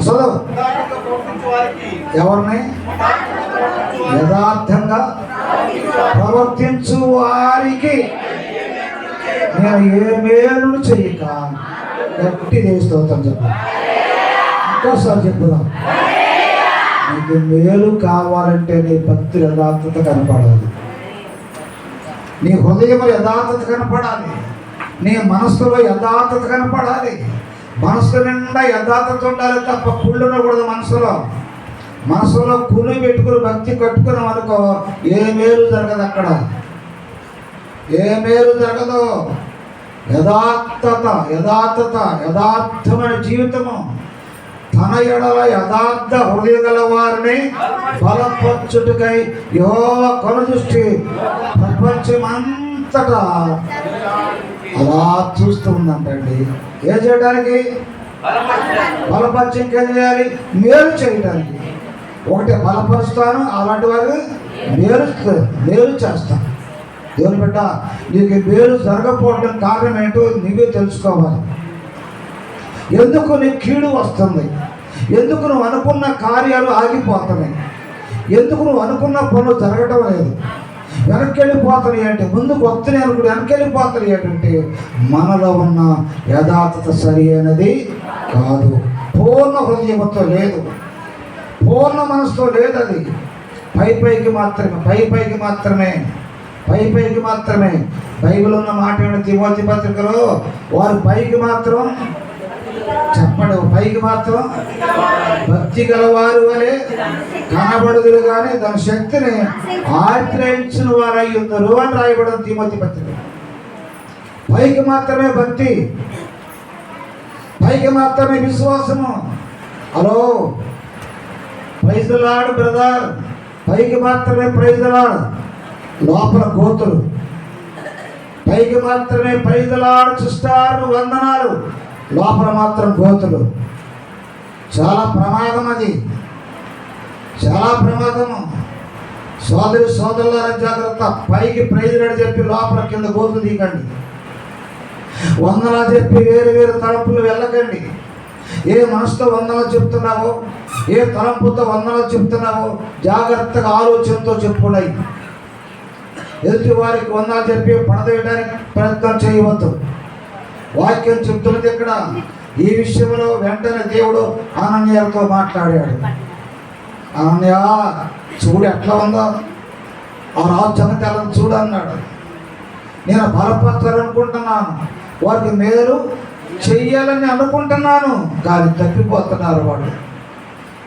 చదువు. ఎవరిని? యథార్థంగా ప్రవర్తించు వారికి నేను ఏ మేలు చెయ్యక గట్టి స్తోత్రం చెప్పాలి. ఇంకోసారి చెప్పుదాం. నీకు మేలు కావాలంటే నీ భక్తి యథార్థత కనపడాలి, నీ హృదయంలో యథార్థత కనపడాలి, నీ మనస్సులో యథార్థత కనపడాలి. మనస్సు నిండా యథార్థత ఉండాలి తప్ప కుళ్ళు ఉండకూడదు. మనసులో కుళ్ళు పెట్టుకుని భక్తి కట్టుకున్నాం అనుకో ఏ మేలు జరగదు, అక్కడ ఏ మేలు జరగదు. యథార్థమైన జీవితము. తన ఎడల యథార్థ హృదయం గల వారిని బలపరచుటకై యెహోవా కనుదృష్టి ప్రపంచమంతటా అలా చూస్తూ ఉందంటండి. ఏం చేయడానికి? బలపరిచి ఇంకేం చేయాలి? మేలు చేయడానికి. ఒకటే బలపరుస్తాను, అలాంటి వారు మేలు చేస్తాను. దేవుని బిడ్డ, నీకు మేలు జరగకపోవడం కారణం ఏంటో నువ్వే తెలుసుకోవాలి. ఎందుకు నీకు కీడు వస్తుంది? ఎందుకు నువ్వు అనుకున్న కార్యాలు ఆగిపోతున్నాయి? ఎందుకు నువ్వు అనుకున్న పనులు జరగటం లేదు? వెనక్కి వెళ్ళిపోతున్నాయి అంటే, ముందుకు వస్తున్నాయి అనుకుంటే వెనక్కి వెళ్ళిపోతున్నాయి ఏంటంటే మనలో ఉన్న యథార్థత సరి అయినది కాదు. పూర్ణ హృదయంతో లేదు, పూర్ణ మనసుతో లేదు. అది పైకి మాత్రమే. బైబిల్ ఉన్న మాట తిమోతి పత్రికలో వారు పైకి మాత్రం చెప్పడు, పైకి మాత్రం భక్తి గలవారు వలె కనబడుదురు కానీ దాని శక్తిని ఆశ్రయించిన వారై ఉన్నారు అని రాయబడిన తిమోతి పత్రిక. పైకి మాత్రమే భక్తి, పైకి మాత్రమే విశ్వాసము. Hello, praise the lord brother. పైకి మాత్రమే ప్రైజ్ ది లార్డ్, లోపల కోతులు. పైకి మాత్రమే ప్రైజ్ ది లార్డ్ సిస్టర్ వందనాలు, లోపల మాత్రం కోతులు. చాలా ప్రమాదం, అది చాలా ప్రమాదము. సోదరులారా జాగ్రత్త. పైకి ప్రైజ్ అని చెప్పి లోపల కింద కోతులు తీయకండి. వందనా చెప్పి వేరు తలంపులు వెళ్ళకండి. ఏ మనసుతో వందనాలు చెప్తున్నావో, ఏ తలంపుతో వందనాలు చెప్తున్నావో జాగ్రత్తగా ఆలోచనతో చెప్పుకున్నాయి. ఎదుటి వారికి వందనాలు చెప్పి పడదేయడానికి ప్రయత్నం చేయవద్దు. వాక్యం చెప్తున్నది ఇక్కడ. ఈ విషయంలో వెంటనే దేవుడు అనన్యతో మాట్లాడాడు. అనన్య, చూడు ఎట్లా ఉందో, ఆ రాజ్యాన్ని తెల్లని చూడు అన్నాడు. నేను బలపరచాలనుకుంటున్నాను, వారికి మేలు చెయ్యాలని అనుకుంటున్నాను, కానీ తప్పిపోతున్నారు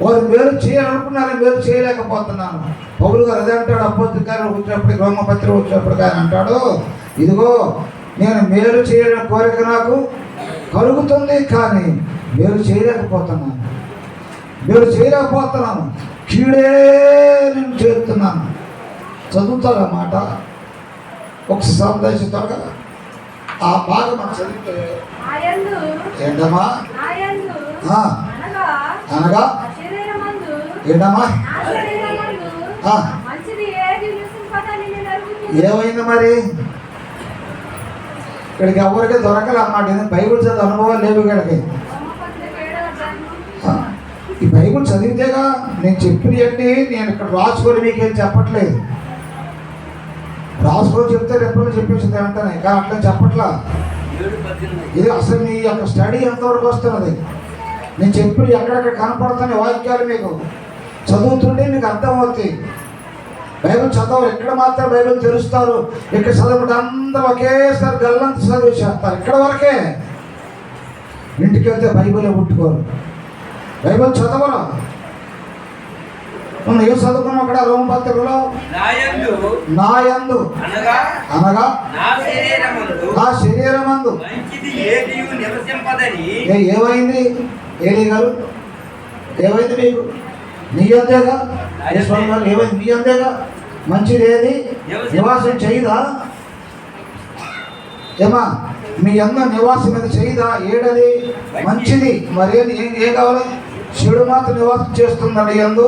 వారు మేలు చేయాలనుకున్నారు, మేలు చేయలేకపోతున్నాను. పౌలు గారు అదే అంటాడు. అపోస్తలులు వచ్చినప్పుడు, రోమపత్రిక వచ్చినప్పుడు ఆయన అంటాడు, ఇదిగో నేను మేలు చేయాలని కోరిక నాకు కలుగుతుంది, కానీ మేలు చేయలేకపోతున్నాను, కీడే నేను చేస్తున్నాను. చదువుతారా మాట ఒకసారి సందేశిస్తాగా ఆ భాగం మనం చదివితే ఏంటమ్మా అనగా ఏంటమ్మా ఏమైంది మరి? ఇక్కడికి ఎవరికి దొరకలన్నమాట. బైబిల్ చదివే అనుభవాలు లేవు ఇక్కడికి. ఈ బైబిల్ చదివితేగా నేను చెప్పినవన్నీ నేను ఇక్కడ రాసుకొని మీకేం చెప్పట్లేదు. రాసుకొని చెప్తే ఎప్పుడు చెప్పేసింది అంటానే, కానీ అట్లా చెప్పట్లా. ఇది అసలు మీ యొక్క స్టడీ ఎంతవరకు వస్తున్నది? నేను చెప్పి ఎక్కడెక్కడ కనపడుతున్న వాక్యాలు మీకు చదువుతుంటే మీకు అర్థమవుతాయి. బైబిల్ చదవరు, ఇక్కడ మాత్రం బైబిల్ తెలుస్తారు. ఇక్కడ చదవకుండా అందరూ ఒకేసారి గల్లంత చదివేసేస్తారు. ఇక్కడ వరకే. ఇంటికి వెళ్తే బైబిలే పుట్టుకోరు, బైబిల్ చదవరు. నువ్వు ఏం చదువుకున్నావు అక్కడ రోమపత్రికలో? నాయందు అనగా నా శరీరమందు ఏమైంది? ఏలి గారు ఏమైంది మీకు? నీ అంతేగా ఏమైంది? నీ అంతేగా మంచిది ఏది నివాసం చేయదా? ఏమా మీ అన్న నివాసం మీద చేయదా? ఏడది మంచిది. మరేది ఏం కావాలి? శివుడు మాత్రం నివాసం చేస్తుందండి ఎందు.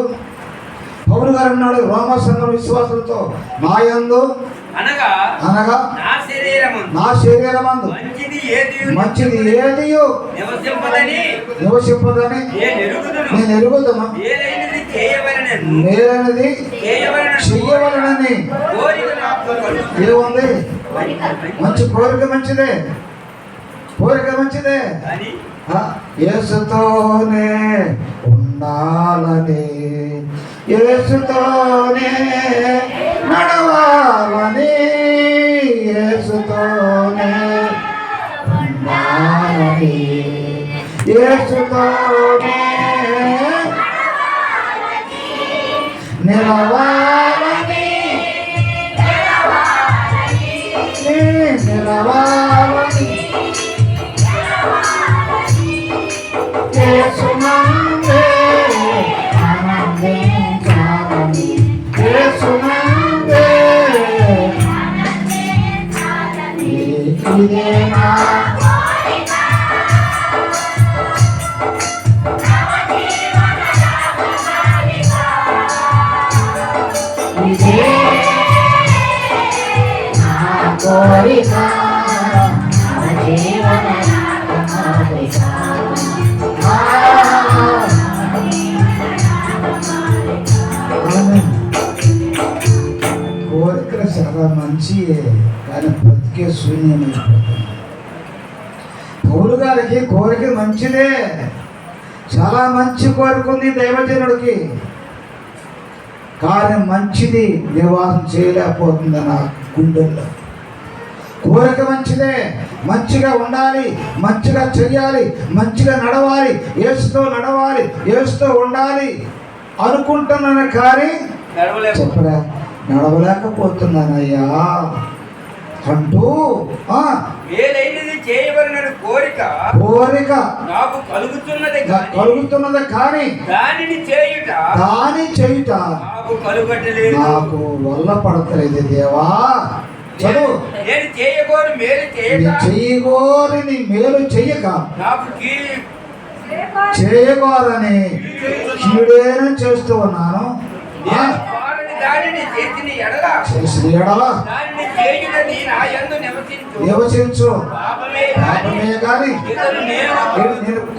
పౌలు గారు అన్నాడు రోమా సంఘం విశ్వాసులతో, నాయందు అనగా నా శరీరమందు మంచిది ఏదియో నివసింపదని నేను ఎరుగుదను, మేలైనది చెయ్యవలనని. ఏముంది? మంచి కోరిక మంచిదే, కోరిక మంచిదే. యేసుతోనే ఉండాలని, యేసుతోనే నడవాలని, యేసుతోనే ఉండాలని, యేసుతోనే నిలవాలని, నిలవాలని. యేసునందే ఆనందించాలని, యేసునందే ఇదే నా ఇదే నా కోరిక, జీవన కోరికలు చాలా మంచియే, కానీ బ్రతికే శూన్యమైపోతుంది. పౌలు గారికి కోరిక మంచిదే, చాలా మంచి కోరిక ఉంది దైవజనుడికి. కానీ మంచిది నివాసం చేయలేకపోతుంది నా గుండెల్లో. కోరిక మంచిదే, మంచిగా ఉండాలి, మంచిగా చెయ్యాలి, మంచిగా నడవాలి, యేసుతో నడవాలి, యేసుతో ఉండాలి అనుకుంటున్నాను, కానీ చెప్పరా నడవలేకపోతున్నానయ్యా అంటూ
చేయవలన కోరిక నాకు కలుగుతున్నది కానీ దాని చేయుట
నాకు వల్ల పడతలేదు దేవా. చదువు.
నేను
చేయగోరిని మేలు చెయ్యక
నాకు
చేయగోరని కీడేను చేస్తూ ఉన్నాను. చేసిన ఎడల నివసించు. పాపమే కానీ నేను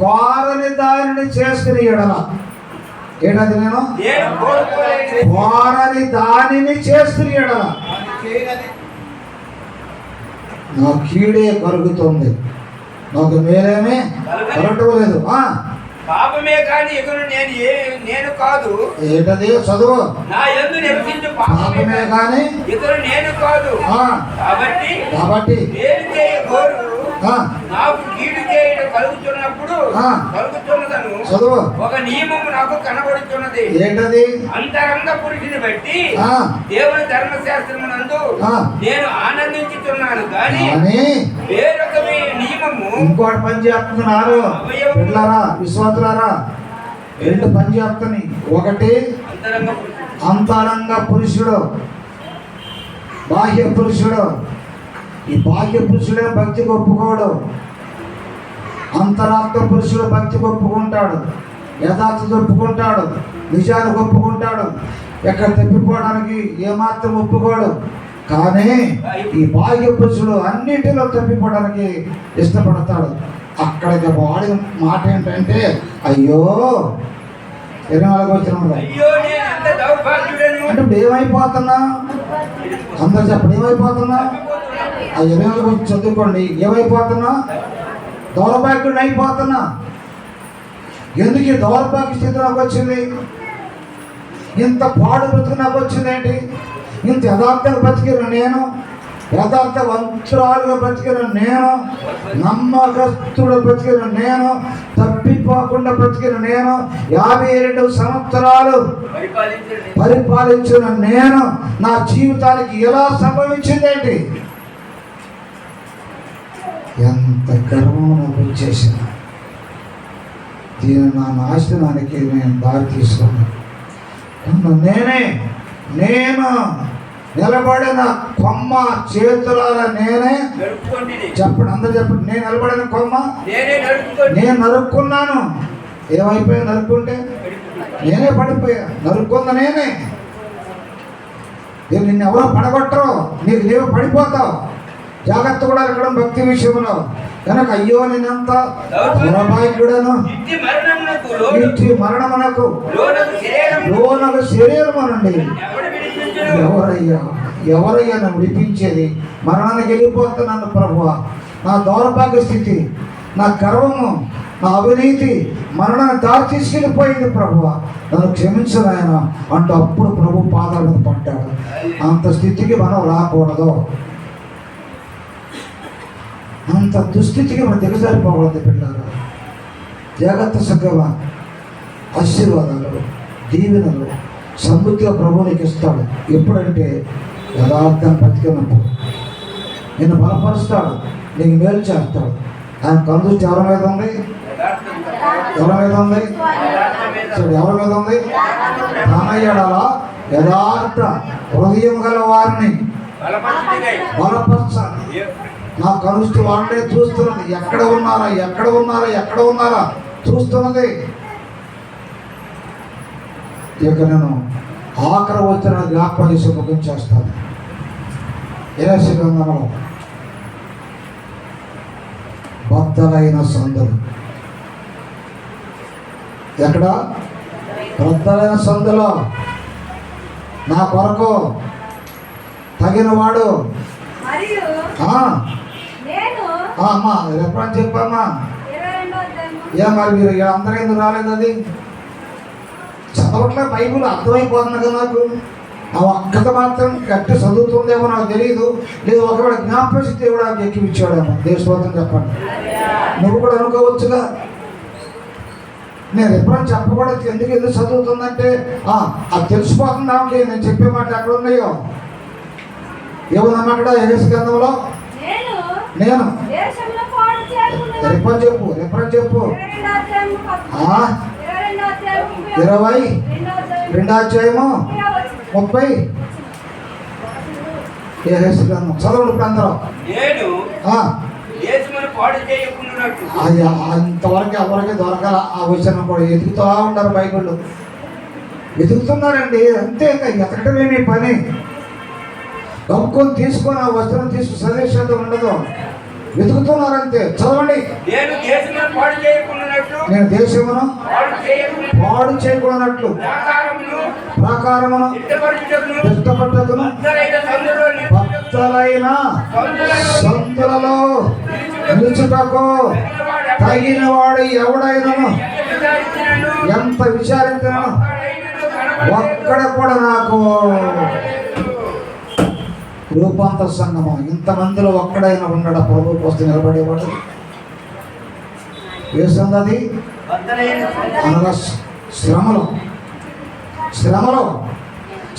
కోరని దానిని చేస్తున్న ఎడల ఏంటది, నేను కోరని దానిని చేస్తున్న ఎడల నా కీడే కలుగుతుంది, నాకు మేలేమే కలగటం లేదు.
పాపమే కానీ ఇకను నేను కాదు.
ఏంటది? చదువు.
నా యందు నివసించు
పాపమే కానీ
ఇకను నేను కాదు. కాబట్టి నేను చేయగోరు నాకు కీడు చేయడం కలుగుతున్నదను
చదువు.
ఒక నియమము నాకు కనబడుతున్నది.
ఏంటది?
అంతరంగ పురుషుని బట్టి దేవుని ధర్మశాస్త్రమునందు నేను ఆనందించుతున్నాను, కానీ వేరొక నియమము
ఇంకోటి పని చేస్తున్నారు. పిల్లరా, విశ్వాసులారా, రెండు పని చేస్తున్నాయి. ఒకటి అంతరంగ పురుషుడు, బాహ్య పురుషుడు. ఈ బాహ్య పురుషుడే భక్తికి ఒప్పుకోడు. అంతరాత్మ పురుషుడు భక్తికి ఒప్పుకుంటాడు, యథార్థత ఒప్పుకుంటాడు, నిజానికి ఒప్పుకుంటాడు, ఎక్కడ తప్పిపోవడానికి ఏమాత్రం ఒప్పుకోడు. కానీ ఈ బాహ్య పురుషుడు అన్నిటిలో తప్పిపోవడానికి ఇష్టపడతాడు. అక్కడికి వాడి మాట ఏంటంటే, అయ్యో 24 వచ్చిన అంటే ఇప్పుడు ఏమైపోతున్నా, అందరు చెప్పండి ఏమైపోతున్నా. ఆ 24 వచ్చి చదువుకోండి. ఏమైపోతున్నా? దౌర్భాగ్యుడిని అయిపోతున్నా. ఎందుకు ఈ దౌర్భాగ్య స్థితి నాకు వచ్చింది? ఇంత పాడు బ్రతుకు నాకు వచ్చిందేంటి? ఇంత యథార్థంగా బతికిన నేను, యథార్థవంతురాలుగా బతికిన నేను, నమ్మకస్తుడు బ్రతికిన నేను, తప్పిపోకుండా బ్రతికిన నేను, 52 సంవత్సరాలు పరిపాలించిన నేను, నా జీవితానికి ఎలా సంభవించిందేంటి? ఎంత గర్వం నాకు వచ్చేసిన. దీని నా నాశనానికి నేను దారి తీసుకున్నాను. నేను నిలబడిన కొమ్మ చేతులారా నేనే. చెప్పండి, అందరు చెప్పండి. నేను నిలబడిన కొమ్మ నేను నరుక్కున్నాను. ఏమైపోయా? నరుక్కుంటే నేనే పడిపోయా. నరుక్కుందా నేనే. నిన్ను ఎవరో పడగొట్టరు, నీకు నీవు పడిపోతావు. జాగ్రత్త కూడా ఎక్కడ భక్తి విషయంలో. కనుక అయ్యో నేనంత దౌర్భాగ్యుడను, ఇట్టి మరణమునకు లోనకు శరీరమనండి. ఎవరయ్యా నన్ను విడిపించేది? మరణానికి వెళ్ళిపోతున్నాను ప్రభువా. నా దౌర్భాగ్య స్థితి, నా గర్వము, నా అవినీతి మరణాన్ని దారి తీసుకెళ్ళిపోయింది ప్రభువా, నన్ను క్షమించు నాయన అంటూ అప్పుడు ప్రభు పాదాల మీద పడ్డాడు. అంత స్థితికి మనం రాకూడదు. అంత దుస్థితికి మనం దిగజారిపోకూడదు పిల్లలు. జాగ్రత్త సగవ ఆశీర్వాదాలు, దీవెనలు సమృద్ధిగా ప్రభువునికి ఇస్తాడు. ఎప్పుడంటే యథార్థం బతికినప్పుడు నిన్ను బలపరుస్తాడు, నీకు మేలు చేస్తాడు. ఆయన కనుదృష్టి ఎవరి మీద ఉంది? ఎవరి మీద ఉంది? ఎవరి మీద ఉంది? తానయ్యాడాలా యథార్థ హృదయం గల వారిని బలపరచాలి. నా కనుష్టి వాళ్ళే చూస్తున్నది. ఎక్కడ ఉన్నారా చూస్తున్నది. ఇక నేను ఆఖరి వచ్చిన జ్ఞాపకం చేసి ముఖం చేస్తాను. ఏసీ గ్రంథంలో బద్దలైన సందులు. ఎక్కడ? బద్దలైన సందులో నా కొరకు తగినవాడు. అమ్మా ఎప్పుడని చెప్పమ్మా. మరి మీరు అందరూ ఎందుకు రాలేదు? అది చదవట్లే బైబిల్ అర్థమైపోతుంది కదా నాకు. ఆ ఒక్కత మాత్రం గట్టి చదువుతుందేమో నాకు తెలియదు. లేదు ఒకవేళ జ్ఞాపకశక్తి దేవుడు నాకు ఎక్కిపించాడేమో. దేశోత్తం చెప్పండి. నువ్వు కూడా అనుకోవచ్చుగా. నేను ఎప్పుడైనా చెప్పకూడదు ఎందుకు చదువుతుందంటే అది తెలిసిపోతుంది ఆమెకి. నేను చెప్పే మాట ఎక్కడ ఉన్నాయో ఏమన్నా అక్కడ యెహెజ్కేలు గ్రంథంలో నేను రిఫరెన్స్ చెప్పు 22 అధ్యాయము 30 యెహెజ్కేలు గ్రంథం చదవండి ఇప్పుడు అందరూ. అంతవరకు ఎవరికి దొరకాల ఆ విషయం కూడా ఎదుగుతూ ఉన్నారు. బైబిల్ వెతుకుతున్నారండి అంతే. ఎతకటమే మీ పని. గమ్ముకొని తీసుకొని ఆ వస్త్రం తీసుకుని సదేశం ఉండదు. వెతుకుతున్నారంతే. చదవండి. నేను దేశమును పాడు చేయకూడనట్లు ప్రాకారమును ఇష్టపడ్డకును భక్తులైన సంతులలో నిలుచుటకు తగిన వాడు ఎవడైనను ఎంత విచారించినను ఒక్కడ కూడా నాకు రూపాంతర సంగమం ఇంతమందిలో ఒక్కడైనా ఉండడా ప్రభు కోసం నిలబడేవాడు. వేసింది అనగా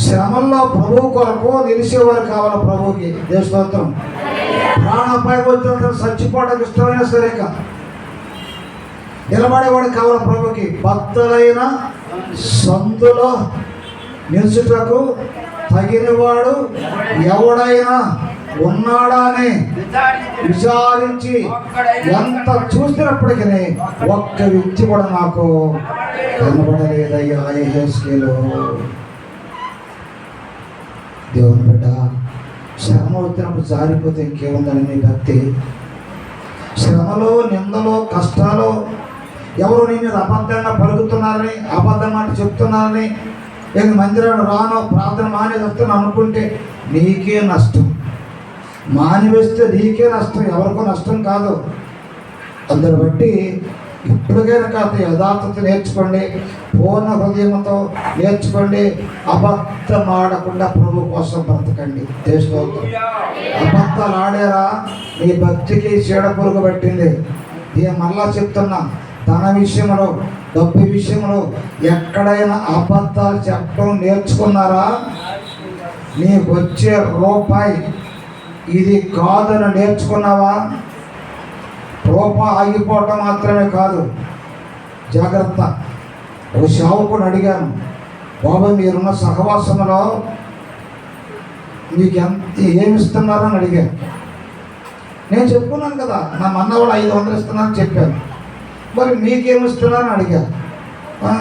శ్రమల్లో ప్రభువు కొరకు నిలిచేవారు కావాలి. ప్రభువుకి దేశోత్తం ప్రాణాపాయం వచ్చిన చచ్చిపోవడానికి ఇష్టమైన సరిక నిలబడేవాడు కావాలి. ప్రభుకి భక్తులైన సందులో నిలుచుటకు తగినవాడు ఎవడైనా ఉన్నాడా అని విచారించి ఎంత చూసినప్పటికీ ఒక్క వ్యక్తి కూడా నాకు కనబడలేదయ్యా. యెహెజ్కేలు దేవుని బిడ్డ శ్రమ వచ్చినప్పుడు జారిపోతే ఇంకేముందని నీ భక్తి. శ్రమలో నిందలో కష్టాలు ఎవరు నీ మీద అబద్ధంగా పలుకుతున్నారని అబద్ధం మాట చెప్తున్నారని నేను మందిరాన్ని రాను ప్రార్థన మానేసి వస్తాను అనుకుంటే నీకే నష్టం. మానివేస్తే నీకే నష్టం, ఎవరికో నష్టం కాదు. అందరు బట్టి ఇప్పటికైనా కాదు యథార్థత నేర్చుకోండి. పూర్ణ హృదయంతో నేర్చుకోండి. అబద్ధం ఆడకుండా ప్రభు కోసం బ్రతకండి. దేశంలో అబద్ధాలు ఆడారా నీ భక్తికి చీడ పురుగు పట్టింది. నేను మళ్ళా చెప్తున్నా, ధన విషయంలో డబ్బు విషయంలో ఎక్కడైనా అబద్ధాలు చెప్పడం నేర్చుకున్నారా నీకు వచ్చే రూపాయి ఇది కాదని నేర్చుకున్నావా? రూపాయి ఆగిపోవటం మాత్రమే కాదు, జాగ్రత్త. ఒక సేవకుని అడిగాను, బాబా మీరున్న సహవాసంలో మీకు ఏమిస్తున్నారని అడిగాను. నేను చెప్పుకున్నాను కదా, నా మన్నవాళ్ళు 500 ఇస్తున్నారని చెప్పాను. మరి మీకేమిస్తున్నారని అడిగాను.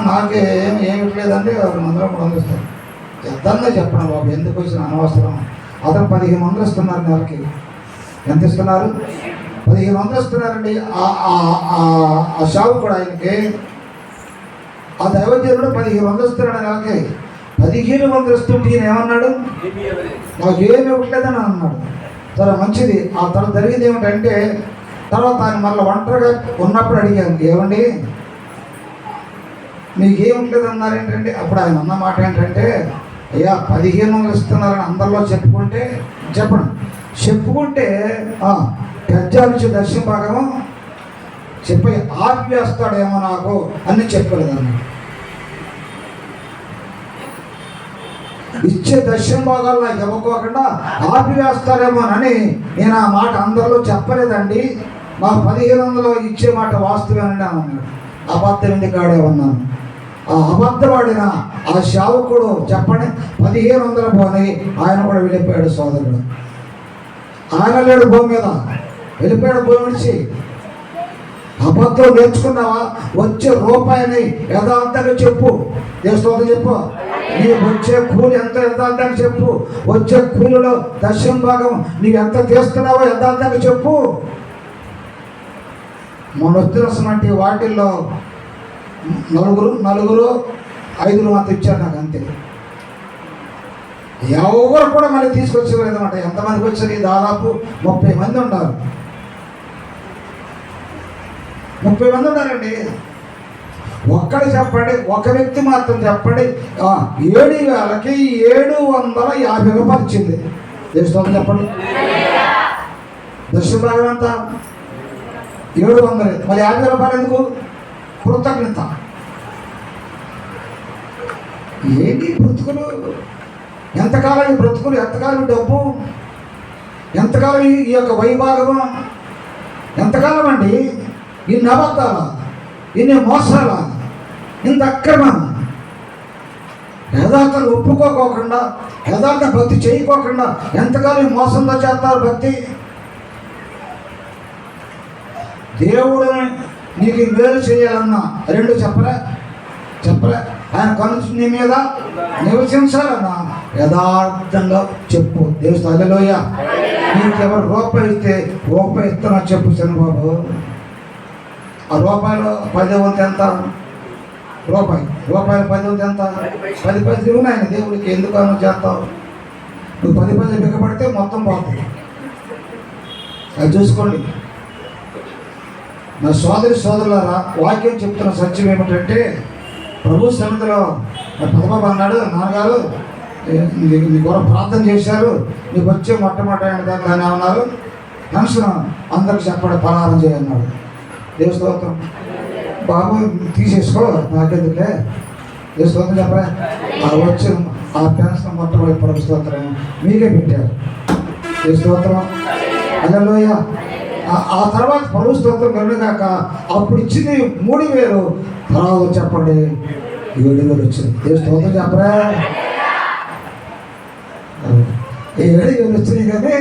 నాకే ఏమి ఇట్లేదంటే 200 300 ఇస్తారు. ఎంతన్నా చెప్పండి బాబు, ఎందుకు వచ్చిన అనవసరం. అతను 1500 ఇస్తున్నారు నెలకి. ఎంత ఇస్తున్నారు? 1500 ఇస్తున్నారండి. ఆ షాపు కూడా ఆయనకి ఆ దైవజనుడు 1500 ఇస్తున్నాడు నెలకి. 1500 ఇస్తుంటే ఈయన ఏమన్నాడు? నాకేమి ఇవ్వట్లేదని అన్నాడు. సరే మంచిది. ఆ తర్వాత జరిగింది ఏమిటంటే, తర్వాత ఆయన మళ్ళీ ఒంటరిగా ఉన్నప్పుడు అడిగాను, ఏమండి మీకేమిట్లేదు అన్నారు ఏంటంటే, అప్పుడు ఆయన అన్న మాట ఏంటంటే, అయ్యా 1500 ఇస్తున్నారని అందరిలో చెప్పుకుంటే పెద్దాలిచ్చే దర్శన భాగము చెప్పి ఆపివేస్తాడేమో నాకు అని చెప్పలేదన్న. ఇచ్చే దర్శన భాగాలు నాకు ఇవ్వకోకుండా ఆపివేస్తాడేమోనని నేను ఆ మాట అందరిలో చెప్పలేదండి. మా 1500 ఇచ్చే మాట వాస్తవేనండి అన్నాడు. అబద్ధం ఎందుకు ఆడేమన్నాను. ఆ అబద్ధవాడిన ఆ సేవకుడు చెప్పండి 1500 పోని ఆయన కూడా వెళ్ళిపోయాడు. సోదరుడు ఆయన లేడు భూమి మీద, వెళ్ళిపోయాడు భూమి విడిచి. అబద్ధం నేర్చుకున్నావా? వచ్చే రూపాయిని యథార్థంగా చెప్పు. దేశంతో చెప్పు. నీకు వచ్చే కూలి ఎంత యథార్థంగా చెప్పు. వచ్చే కూలిలో దశమ భాగం నీకు ఎంత తీస్తున్నావో యథార్థంగా చెప్పు. మన వచ్చినటువంటి వాటిల్లో నలుగురు 5 మాత్రం ఇచ్చారు నాకు, అంతే. ఎవరు కూడా మళ్ళీ తీసుకొచ్చేవారనమాట. ఎంతమందికి వచ్చారు? దాదాపు 30 మంది ఉన్నారు. 30 మంది ఉన్నారండి. ఒక్కడు చెప్పండి, ఒక వ్యక్తి మాత్రం చెప్పండి. 7,000కి 750 రూపాయలు ఇచ్చింది. తెలుస్తుంది చెప్పండి. దర్శన భాగం ఎంత? 700. మరి 50 రూపాయలు ఎందుకు? కృతజ్ఞత. ఏంటి బ్రతుకులు? ఎంతకాలం ఈ బ్రతుకులు? ఎంతకాలం ఈ డబ్బు? ఎంతకాలం ఈ యొక్క వైభాగము? ఎంతకాలం అండి? ఇన్ని అబద్ధాలా, ఇన్ని మోసాలా, ఇంత అక్రమం? యథార్థాలు ఒప్పుకోకుండా, యథార్థ భక్తి చేయకోకుండా ఎంతకాలం ఈ మోసంతో చేస్తారు భక్తి? దేవుడు నీకు మేలు చేయాలన్నా 2 చెప్పరా? ఆయన కనుక నీ మీద నివసించాలన్నా యథార్థంగా చెప్పు. దేవుడు హల్లెలూయ. నీకు ఎవరు రూపాయి ఇస్తే రూపాయి ఇస్తున్నా చెప్పు. చంద్రబాబు, ఆ రూపాయలు 10 వంతు ఎంత? రూపాయలు 10 వంతు ఎంత? 10 పైసలు ఉన్నాయి దేవుడికి. ఎందుకు నువ్వు చేస్తావు? నువ్వు 10 పైసలు బిగ్గపడితే మొత్తం పోతుంది. అది చూసుకోండి. నా సోదరులారా, వాక్యం చెప్తున్న సత్యం ఏమిటంటే, ప్రభు సన్నిధిలో పదబాబు అన్నాడు, నాన్నగారు నీ కొరకు ప్రార్థన చేశారు, నీకు వచ్చే మొట్టమొదటి దాన్ని ఏమన్నారు? పెన్షన్ అందరికి చెప్పడం, పలహారం చేయన్నాడు. దేవ స్తోత్రం. బాబు తీసేసుకో, నాకెందుకులే. దేవ స్తోత్రం చెప్పరా? వచ్చిన ఆ పెన్షన్ మొట్టమొదటి ప్రభు స్తోత్రం మీకే పెట్టారు. దేవ స్తోత్రం. హల్లెలూయా. ఆ తర్వాత ప్రభు స్తోత్రం కనుగాక అప్పుడు ఇచ్చింది 3,000. తర్వాత చెప్పండి 7,000 వచ్చింది. దేవ స్తోత్రం చెప్పరా? 7,000 వచ్చినాయి కానీ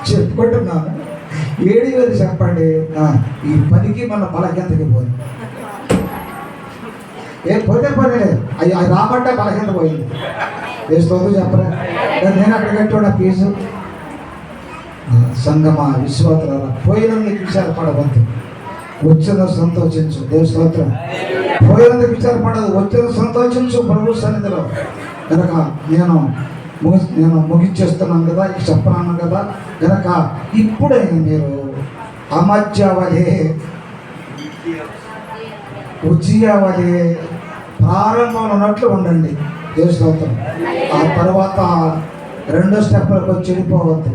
చెప్పుకుంటున్నాను. 7,000 చెప్పండి. ఈ పనికి మన బలహీనతకి పోయింది. పోతే పని అవి రాబట్టే బలహీనత పోయింది. దేవ స్తోత్రం చెప్పరా? నేను అక్కడ కట్టుకోండి ఫీజు. సంగమ విశ్వాసాల పోయినందుకు విచారపడవద్దు, వచ్చిన సంతోషించు. దేవ స్తోత్రం. పోయినందుకు విచారపడదు, వచ్చిన సంతోషించు ప్రభు సన్నిధిలో. కనుక నేను ముగించేస్తున్నాను కదా, చెప్పన్నాను కదా. కనుక ఇప్పుడైనా మీరు అమధ్యవలే ఉజ్జియవలే ప్రారంభంలో ఉన్నట్లు ఉండండి. దేవ స్తోత్రం. ఆ తర్వాత 2వ స్టెప్లకు వచ్చి చెడిపోవద్దు.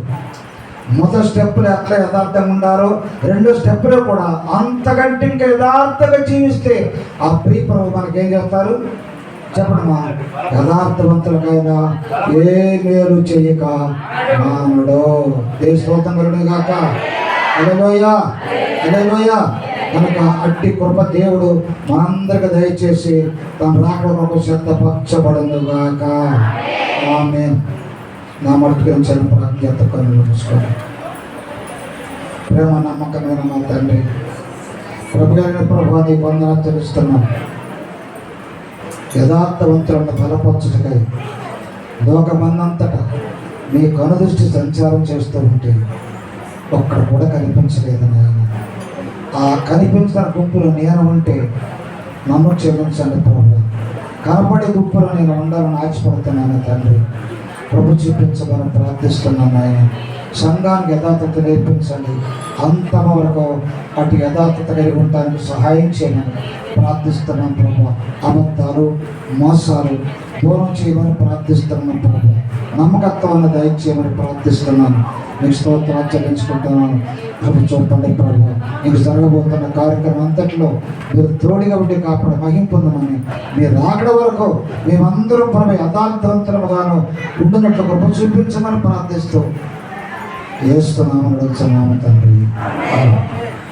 మొదటి స్టెప్పులు ఎట్లా యథార్థంగా ఉండారో 2వ స్టెప్పులో కూడా అంతకంటే ఇంకా యథార్థంగా జీవిస్తే ఆ ప్రియ ప్రభు మనకేం చేస్తారు చెప్పండి? మా యథార్థవంతులకైనా ఏ మేలు చేయక మానుడు. దేవ స్తోత్రం కలుగును గాక. హల్లెలూయా. కనుక అట్టి కృప దేవుడు మనందరికి దయచేసి తన రాకడకు సిద్ధపరచబడును గాక. ఆమేన్. నా మట్టుకు ప్రాజ్ఞత కన్నులు చూసుకోండి. ప్రేమ నమ్మకమైన మా తండ్రి, ప్రభుత్వ ప్రభావ నీ వందనాలు తెలుస్తున్నాను. యథార్థవంతులను బలపరచుటకై లోకమందంతటా మీ కనుదృష్టి సంచారం చేస్తూ ఉంటే ఒక్కడ కూడా కనిపించలేదు నాయన. ఆ కనిపించిన గుంపులో నేను ఉంటే నన్ను క్షమించండి ప్రభు. కనపడే గుంపులో నేను ఉండాలని ఆశపడుతున్నాను తండ్రి. ప్రభు చూపించమని ప్రార్థిస్తున్నాను ఆయన. సంఘానికి యథార్థత నేర్పించండి. అంతమ వరకు అటు యథార్థత కలిగి ఉండడానికి సహాయం చేయమని ప్రార్థిస్తున్నాను ప్రభు. అబద్ధాలు మోసాలు దూరం చేయమని ప్రార్థిస్తున్నాను ప్రభు. నమ్మకత్వాన్ని దయచేయమని ప్రార్థిస్తున్నాను. మీకు స్తోత్రాలు చెల్లించుకుంటున్నాను. ప్రభు చూపండి ప్రభు. మీకు జరగబోతున్న కార్యక్రమం అంతట్లో మీరు తోడుగా ఉండి కాపాడు మహిమ పొందమని, మీరు రాకడ వరకు మేమందరం ప్రభు యథార్థవంతులుగాను ఉండినట్లు ప్రభు చూపించమని ప్రార్థిస్తూ యేసు నామములో తండ్రి.